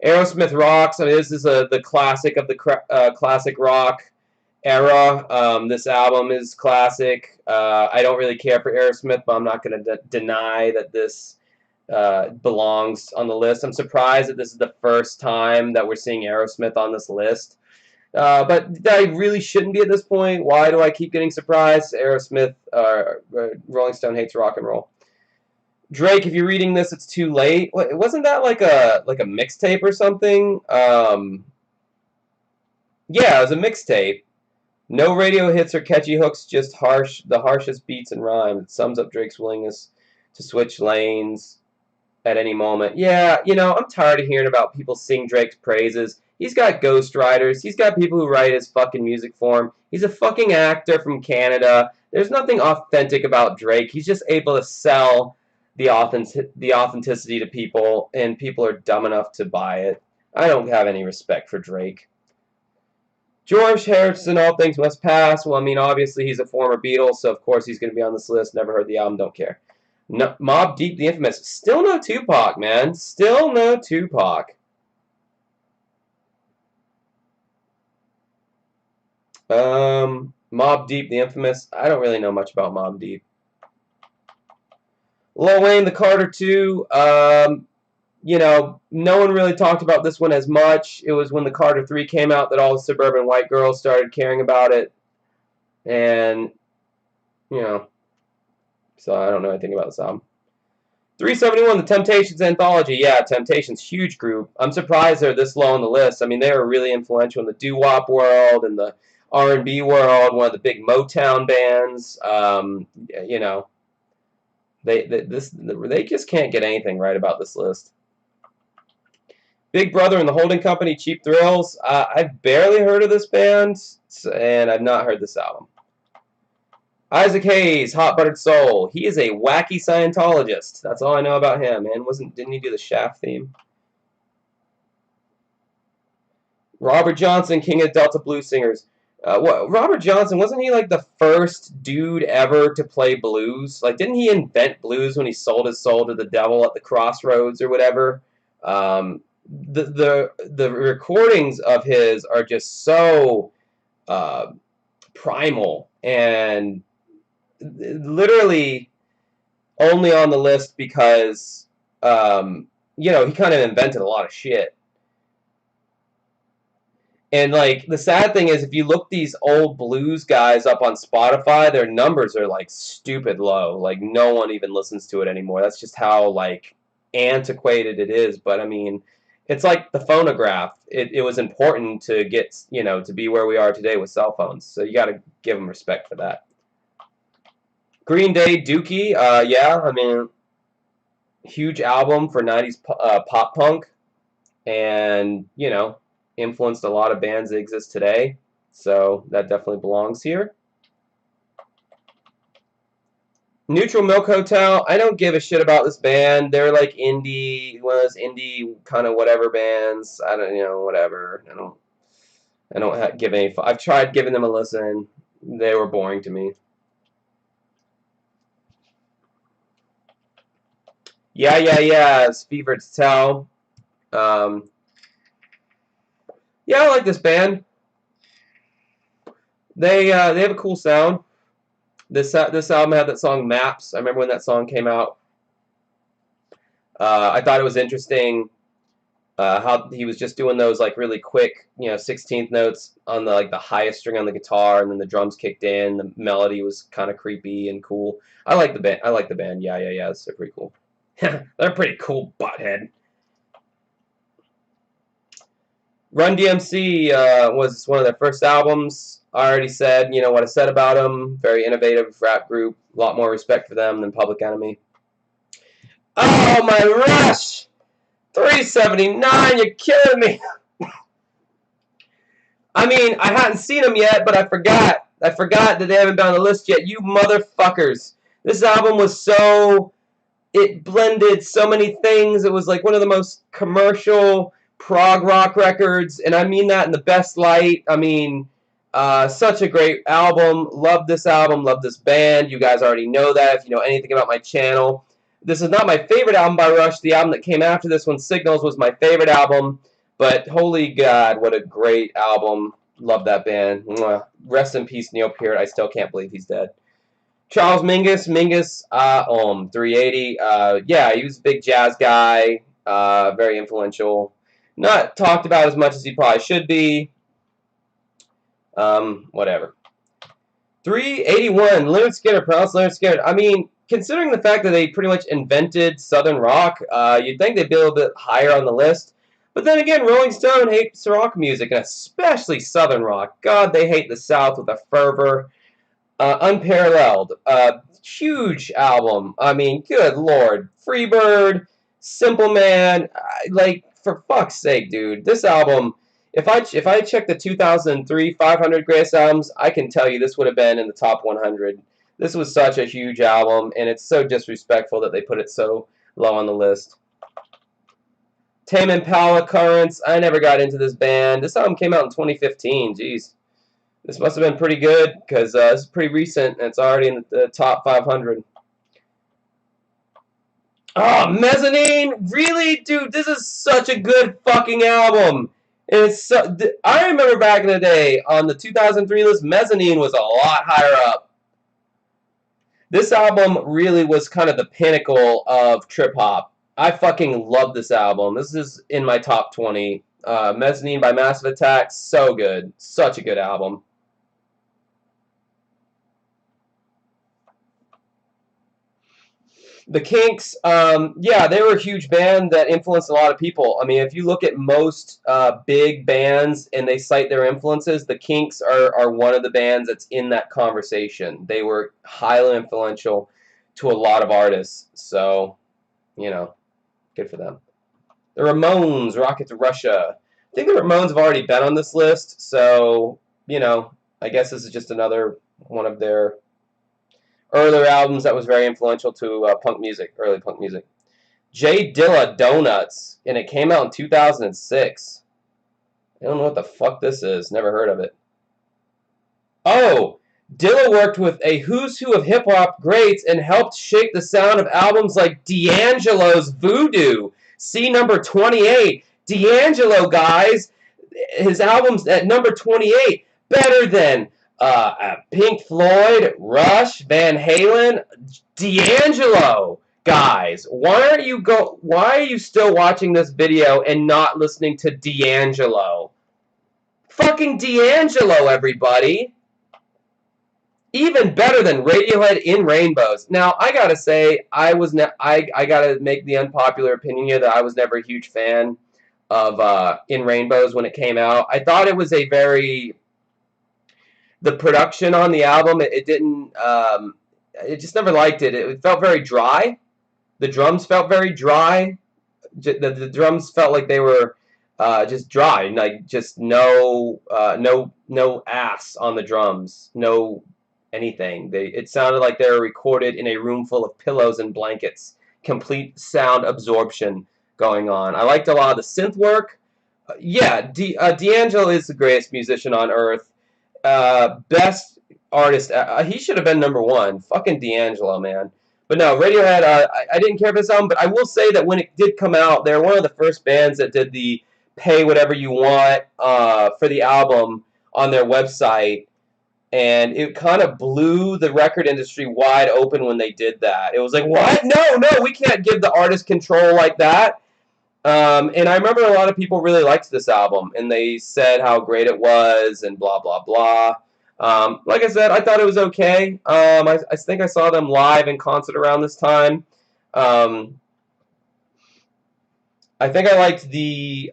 Aerosmith rocks. I mean, this is the classic of the classic rock era. This album is classic. I don't really care for Aerosmith, but I'm not going to deny that this belongs on the list. I'm surprised that this is the first time that we're seeing Aerosmith on this list. But I really shouldn't be at this point. Why do I keep getting surprised? Aerosmith, Rolling Stone hates rock and roll. Drake, if you're reading this, it's too late. Wasn't that like a mixtape or something? Yeah, it was a mixtape. No radio hits or catchy hooks, just the harshest beats and rhymes. It sums up Drake's willingness to switch lanes at any moment. Yeah, I'm tired of hearing about people sing Drake's praises. He's got ghostwriters. He's got people who write his fucking music for him. He's a fucking actor from Canada. There's nothing authentic about Drake. He's just able to sell the authenticity to people, and people are dumb enough to buy it. I don't have any respect for Drake. George Harrison, All Things Must Pass. Well, I mean, obviously he's a former Beatle, so of course he's going to be on this list. Never heard the album, don't care. No, Mobb Deep, the infamous. Still no Tupac, man. Still no Tupac. Mobb Deep, the infamous. I don't really know much about Mobb Deep. Lil Wayne, the Carter 2. No one really talked about this one as much. It was when the Carter 3 came out that all the suburban white girls started caring about it. And, so I don't know anything about this album. 371, The Temptations Anthology. Yeah, Temptations, huge group. I'm surprised they're this low on the list. I mean, they were really influential in the doo-wop world and the R&B world, one of the big Motown bands. They just can't get anything right about this list. Big Brother and the Holding Company, Cheap Thrills. I've barely heard of this band, and I've not heard this album. Isaac Hayes, Hot Buttered Soul. He is a wacky Scientologist. That's all I know about him. And didn't he do the Shaft theme? Robert Johnson, King of Delta Blues Singers. Robert Johnson, wasn't he like the first dude ever to play blues? Like, didn't he invent blues when he sold his soul to the devil at the crossroads or whatever? The recordings of his are just so primal and literally only on the list because he kind of invented a lot of shit. And like the sad thing is, if you look these old blues guys up on Spotify, their numbers are like stupid low. Like no one even listens to it anymore. That's just how like antiquated it is. But I mean, it's like the phonograph. It was important to get to be where we are today with cell phones. So you got to give them respect for that. Green Day, Dookie. Yeah, I mean, huge album for 90s pop punk, and influenced a lot of bands that exist today, so that definitely belongs here. Neutral Milk Hotel, I don't give a shit about this band. They're like indie, one of those indie kind of whatever bands. I don't, whatever. I don't give any. I've tried giving them a listen. They were boring to me. Yeah, it's Fever to Tell. Yeah, I like this band. They have a cool sound. This album had that song Maps. I remember when that song came out. I thought it was interesting how he was just doing those like really quick, 16th notes on the highest string on the guitar, and then the drums kicked in. The melody was kind of creepy and cool. I like the band. Yeah. They're pretty cool. They're pretty cool, butthead. Run DMC was one of their first albums. I already said, what I said about them. Very innovative rap group. A lot more respect for them than Public Enemy. Oh, my Rush! 379, you're killing me! I mean, I hadn't seen them yet, but I forgot. I forgot that they haven't been on the list yet. You motherfuckers. This album was it blended so many things. It was like one of the most commercial prog rock records, and I mean that in the best light. I mean, such a great album. Love this album. Love this band. You guys already know that if you know anything about my channel. This is not my favorite album by Rush. The album that came after this one, Signals, was my favorite album. But holy God, what a great album. Love that band. Mwah. Rest in peace, Neil Peart. I still can't believe he's dead. Charles Mingus, 380. Yeah, he was a big jazz guy. Very influential. Not talked about as much as he probably should be. Whatever. 381, Lynyrd Skynyrd, pronounced Lynyrd Skynyrd. I mean, considering the fact that they pretty much invented Southern rock, you'd think they'd be a little bit higher on the list. But then again, Rolling Stone hates rock music, and especially Southern rock. God, they hate the South with a fervor unparalleled. Huge album. I mean, good lord. Freebird, Simple Man. Like, for fuck's sake, dude. This album, if I check the 2003 500 greatest albums, I can tell you this would have been in the top 100. This was such a huge album, and it's so disrespectful that they put it so low on the list. Tame Impala Currents. I never got into this band. This album came out in 2015. Jeez. This must have been pretty good because this is pretty recent and it's already in the top 500. Oh, Mezzanine? Really? Dude, this is such a good fucking album. And it's so, I remember back in the day on the 2003 list, Mezzanine was a lot higher up. This album really was kind of the pinnacle of trip hop. I fucking love this album. This is in my top 20. Mezzanine by Massive Attack, so good. Such a good album. The Kinks, yeah, they were a huge band that influenced a lot of people. I mean, if you look at most big bands and they cite their influences, the Kinks are one of the bands that's in that conversation. They were highly influential to a lot of artists. So, you know, good for them. The Ramones, Rocket to Russia. I think the Ramones have already been on this list, so, you know, I guess this is just another one of their earlier albums that was very influential to punk music, early punk music. J Dilla Donuts, and it came out in 2006. I don't know what the fuck this is. Never heard of it. Oh, Dilla worked with a who's who of hip-hop greats and helped shape the sound of albums like D'Angelo's Voodoo. See number 28. D'Angelo, guys. His album's at number 28. Better than Pink Floyd, Rush, Van Halen, D'Angelo, guys. Why are you still watching this video and not listening to D'Angelo? Fucking D'Angelo, everybody. Even better than Radiohead in Rainbows. Now, I gotta say, I gotta make the unpopular opinion here that I was never a huge fan of In Rainbows when it came out. I thought it was a very... The production on the album, it didn't... it just never liked it. It felt very dry. The drums felt very dry. The drums felt like they were just dry. Like, just no ass on the drums. No anything. It sounded like they were recorded in a room full of pillows and blankets. Complete sound absorption going on. I liked a lot of the synth work. Yeah, D'Angelo is the greatest musician on earth. Best artist. He should have been number one. Fucking D'Angelo, man. But no, Radiohead, I didn't care for this album, but I will say that when it did come out, they were one of the first bands that did the pay whatever you want for the album on their website. And it kind of blew the record industry wide open when they did that. It was like, what? No, we can't give the artist control like that. And I remember a lot of people really liked this album, and they said how great it was, and blah, blah, blah. Like I said, I thought it was okay. I think I saw them live in concert around this time. I think I liked the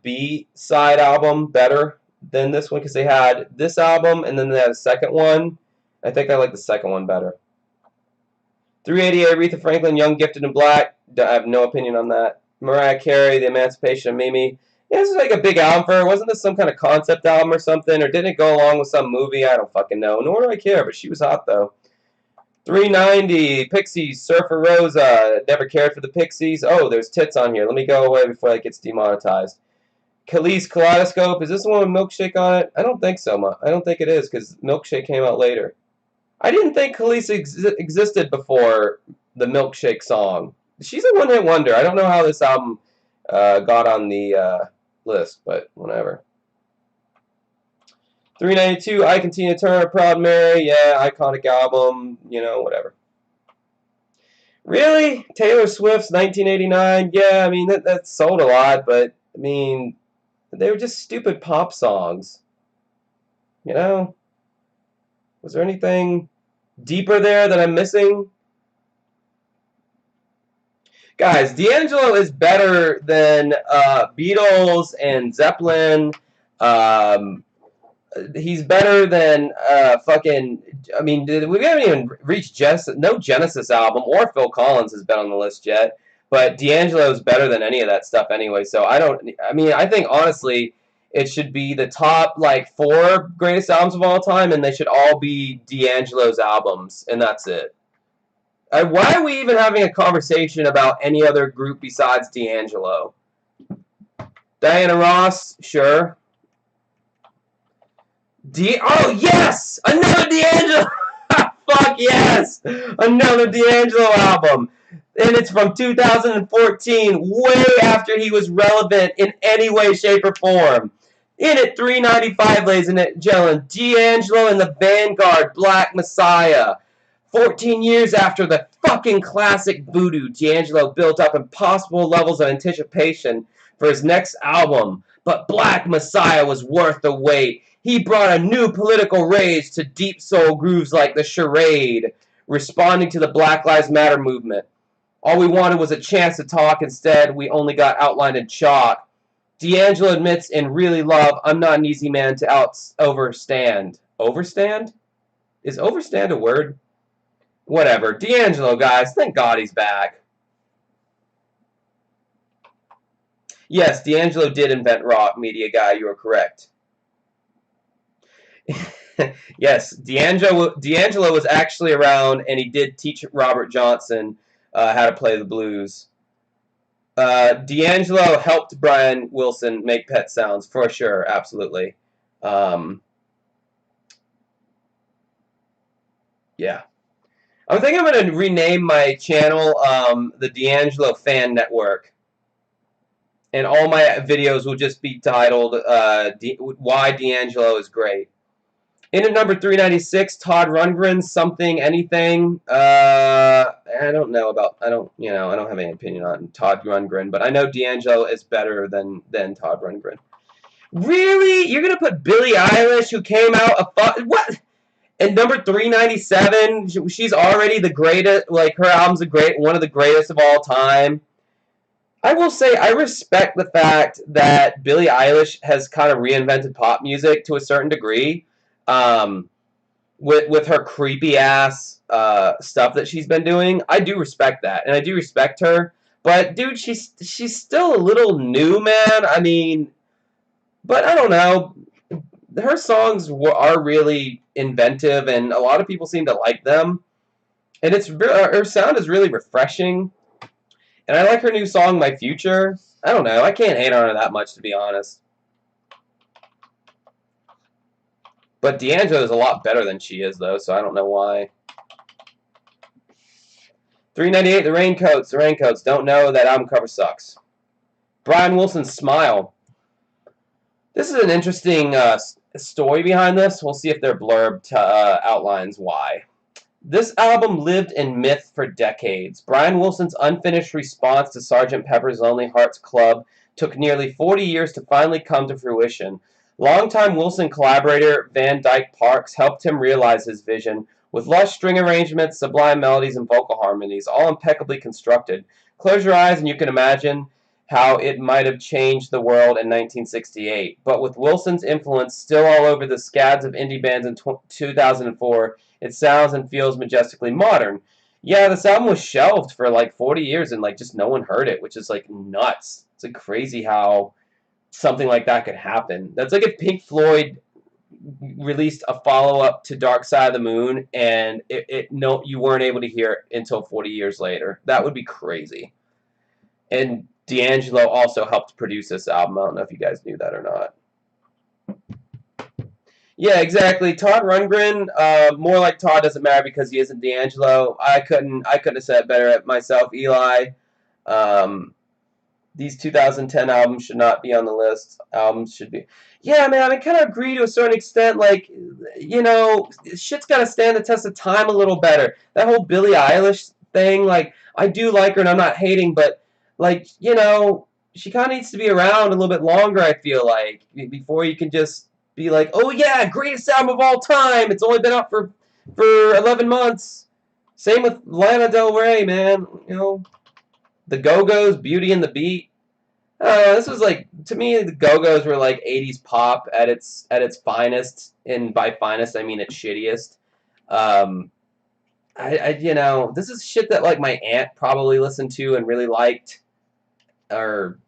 B-side album better than this one because they had this album and then they had a second one. I think I like the second one better. 388, Aretha Franklin, Young, Gifted, and Black. I have no opinion on that. Mariah Carey, The Emancipation of Mimi. Yeah, this is like a big album for her. Wasn't this some kind of concept album or something? Or didn't it go along with some movie? I don't fucking know. Nor do I care, but she was hot though. 390, Pixies, Surfer Rosa. Never cared for the Pixies. Oh, there's tits on here. Let me go away before that gets demonetized. Khalees Kaleidoscope. Is this the one with Milkshake on it? I don't think so, I don't think it is because Milkshake came out later. I didn't think Khalees existed before the Milkshake song. She's a one-hit wonder. I don't know how this album got on the list, but whatever. 392, Ike and Tina Turner, Proud Mary. Yeah, iconic album. You know, whatever. Really? Taylor Swift's 1989? Yeah, I mean, that sold a lot, but, I mean, they were just stupid pop songs. You know? Was there anything deeper there that I'm missing? Guys, D'Angelo is better than Beatles and Zeppelin. Um, he's better than fucking. I mean, we haven't even reached Genesis. No Genesis album or Phil Collins has been on the list yet. But D'Angelo is better than any of that stuff anyway. So I don't. I mean, I think honestly, it should be the top like 4 greatest albums of all time, and they should all be D'Angelo's albums, and that's it. Why are we even having a conversation about any other group besides D'Angelo? Diana Ross, sure. Oh yes, another D'Angelo. Fuck yes, another D'Angelo album, and it's from 2014, way after he was relevant in any way, shape, or form. In at 395, ladies and gentlemen, D'Angelo and the Vanguard, Black Messiah. 14 years after the fucking classic Voodoo, D'Angelo built up impossible levels of anticipation for his next album, but Black Messiah was worth the wait. He brought a new political rage to deep soul grooves like The Charade, responding to the Black Lives Matter movement. All we wanted was a chance to talk. Instead, we only got outlined in chalk. D'Angelo admits in Really Love, I'm not an easy man to overstand. Overstand? Is overstand a word? Whatever. D'Angelo, guys. Thank God he's back. Yes, D'Angelo did invent rock, media guy. You are correct. Yes, D'Angelo was actually around, and he did teach Robert Johnson how to play the blues. D'Angelo helped Brian Wilson make Pet Sounds, for sure. Absolutely. Yeah. I think I'm going to rename my channel the D'Angelo Fan Network. And all my videos will just be titled Why D'Angelo is Great. In at number 396, Todd Rundgren, Something, Anything. I don't know about, I don't have any opinion on Todd Rundgren, but I know D'Angelo is better than Todd Rundgren. Really? You're going to put Billie Eilish, who came out what? And number 397, she's already the greatest, like, her album's one of the greatest of all time. I will say I respect the fact that Billie Eilish has kind of reinvented pop music to a certain degree, with her creepy ass stuff that she's been doing. I do respect that, and I do respect her. But dude, she's still a little new, man. I mean, but I don't know. Her songs are really inventive, and a lot of people seem to like them. And her sound is really refreshing. And I like her new song, My Future. I don't know. I can't hate on her that much, to be honest. But D'Angelo is a lot better than she is, though, so I don't know why. 398, The Raincoats. The Raincoats. Don't know that album cover sucks. Brian Wilson's Smile. This is an interesting story behind this. We'll see if their blurb outlines why. This album lived in myth for decades. Brian Wilson's unfinished response to Sgt. Pepper's Lonely Hearts Club took nearly 40 years to finally come to fruition. Longtime Wilson collaborator Van Dyke Parks helped him realize his vision with lush string arrangements, sublime melodies, and vocal harmonies, all impeccably constructed. Close your eyes and you can imagine how it might have changed the world in 1968. But with Wilson's influence still all over the scads of indie bands in 2004, it sounds and feels majestically modern. Yeah, this album was shelved for like 40 years and like just no one heard it, which is like nuts. It's like crazy how something like that could happen. That's like if Pink Floyd released a follow-up to Dark Side of the Moon and you weren't able to hear it until 40 years later. That would be crazy. And D'Angelo also helped produce this album. I don't know if you guys knew that or not. Yeah, exactly. Todd Rundgren, more like Todd doesn't matter because he isn't D'Angelo. I couldn't have said it better myself, Eli. These 2010 albums should not be on the list. Albums should be. Yeah, man, I kind of agree to a certain extent. Like, shit's got to stand the test of time a little better. That whole Billie Eilish thing, like, I do like her and I'm not hating, but like, she kind of needs to be around a little bit longer, I feel like, before you can just be like, oh yeah, greatest album of all time. It's only been out for 11 months. Same with Lana Del Rey, man. The Go-Go's, Beauty and the Beat. This was like, to me, the Go-Go's were like 80s pop at its finest, and by finest I mean its shittiest. Um, this is shit that like my aunt probably listened to and really liked, or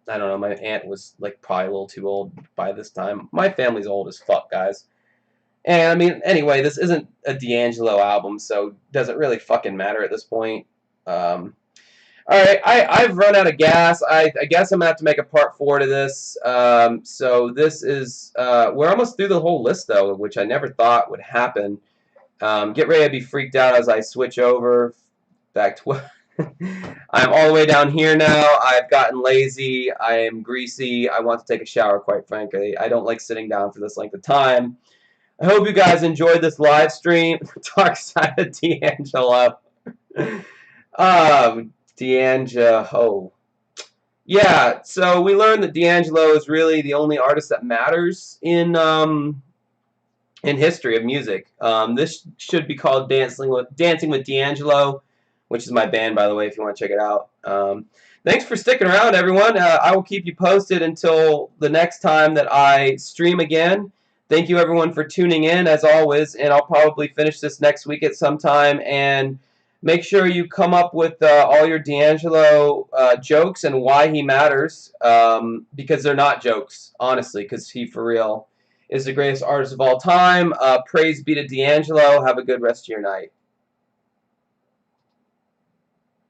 I don't know. My aunt was like probably a little too old by this time. My family's old as fuck, guys. And I mean, anyway, this isn't a D'Angelo album, so does it really fucking matter at this point? All right, I've run out of gas. I guess I'm gonna have to make a part 4 to this. So this is we're almost through the whole list though, which I never thought would happen. Get ready to be freaked out as I switch over back to. I'm all the way down here now. I've gotten lazy. I am greasy. I want to take a shower, quite frankly. I don't like sitting down for this length of time. I hope you guys enjoyed this live stream. Dark Side of D'Angelo. D'Angelo. Yeah, so we learned that D'Angelo is really the only artist that matters in history of music. This should be called Dancing with D'Angelo, which is my band, by the way, if you want to check it out. Thanks for sticking around, everyone. I will keep you posted until the next time that I stream again. Thank you, everyone, for tuning in, as always, and I'll probably finish this next week at some time. And make sure you come up with all your D'Angelo jokes and why he matters, because they're not jokes, honestly, because he, for real, is the greatest artist of all time. Praise be to D'Angelo. Have a good rest of your night.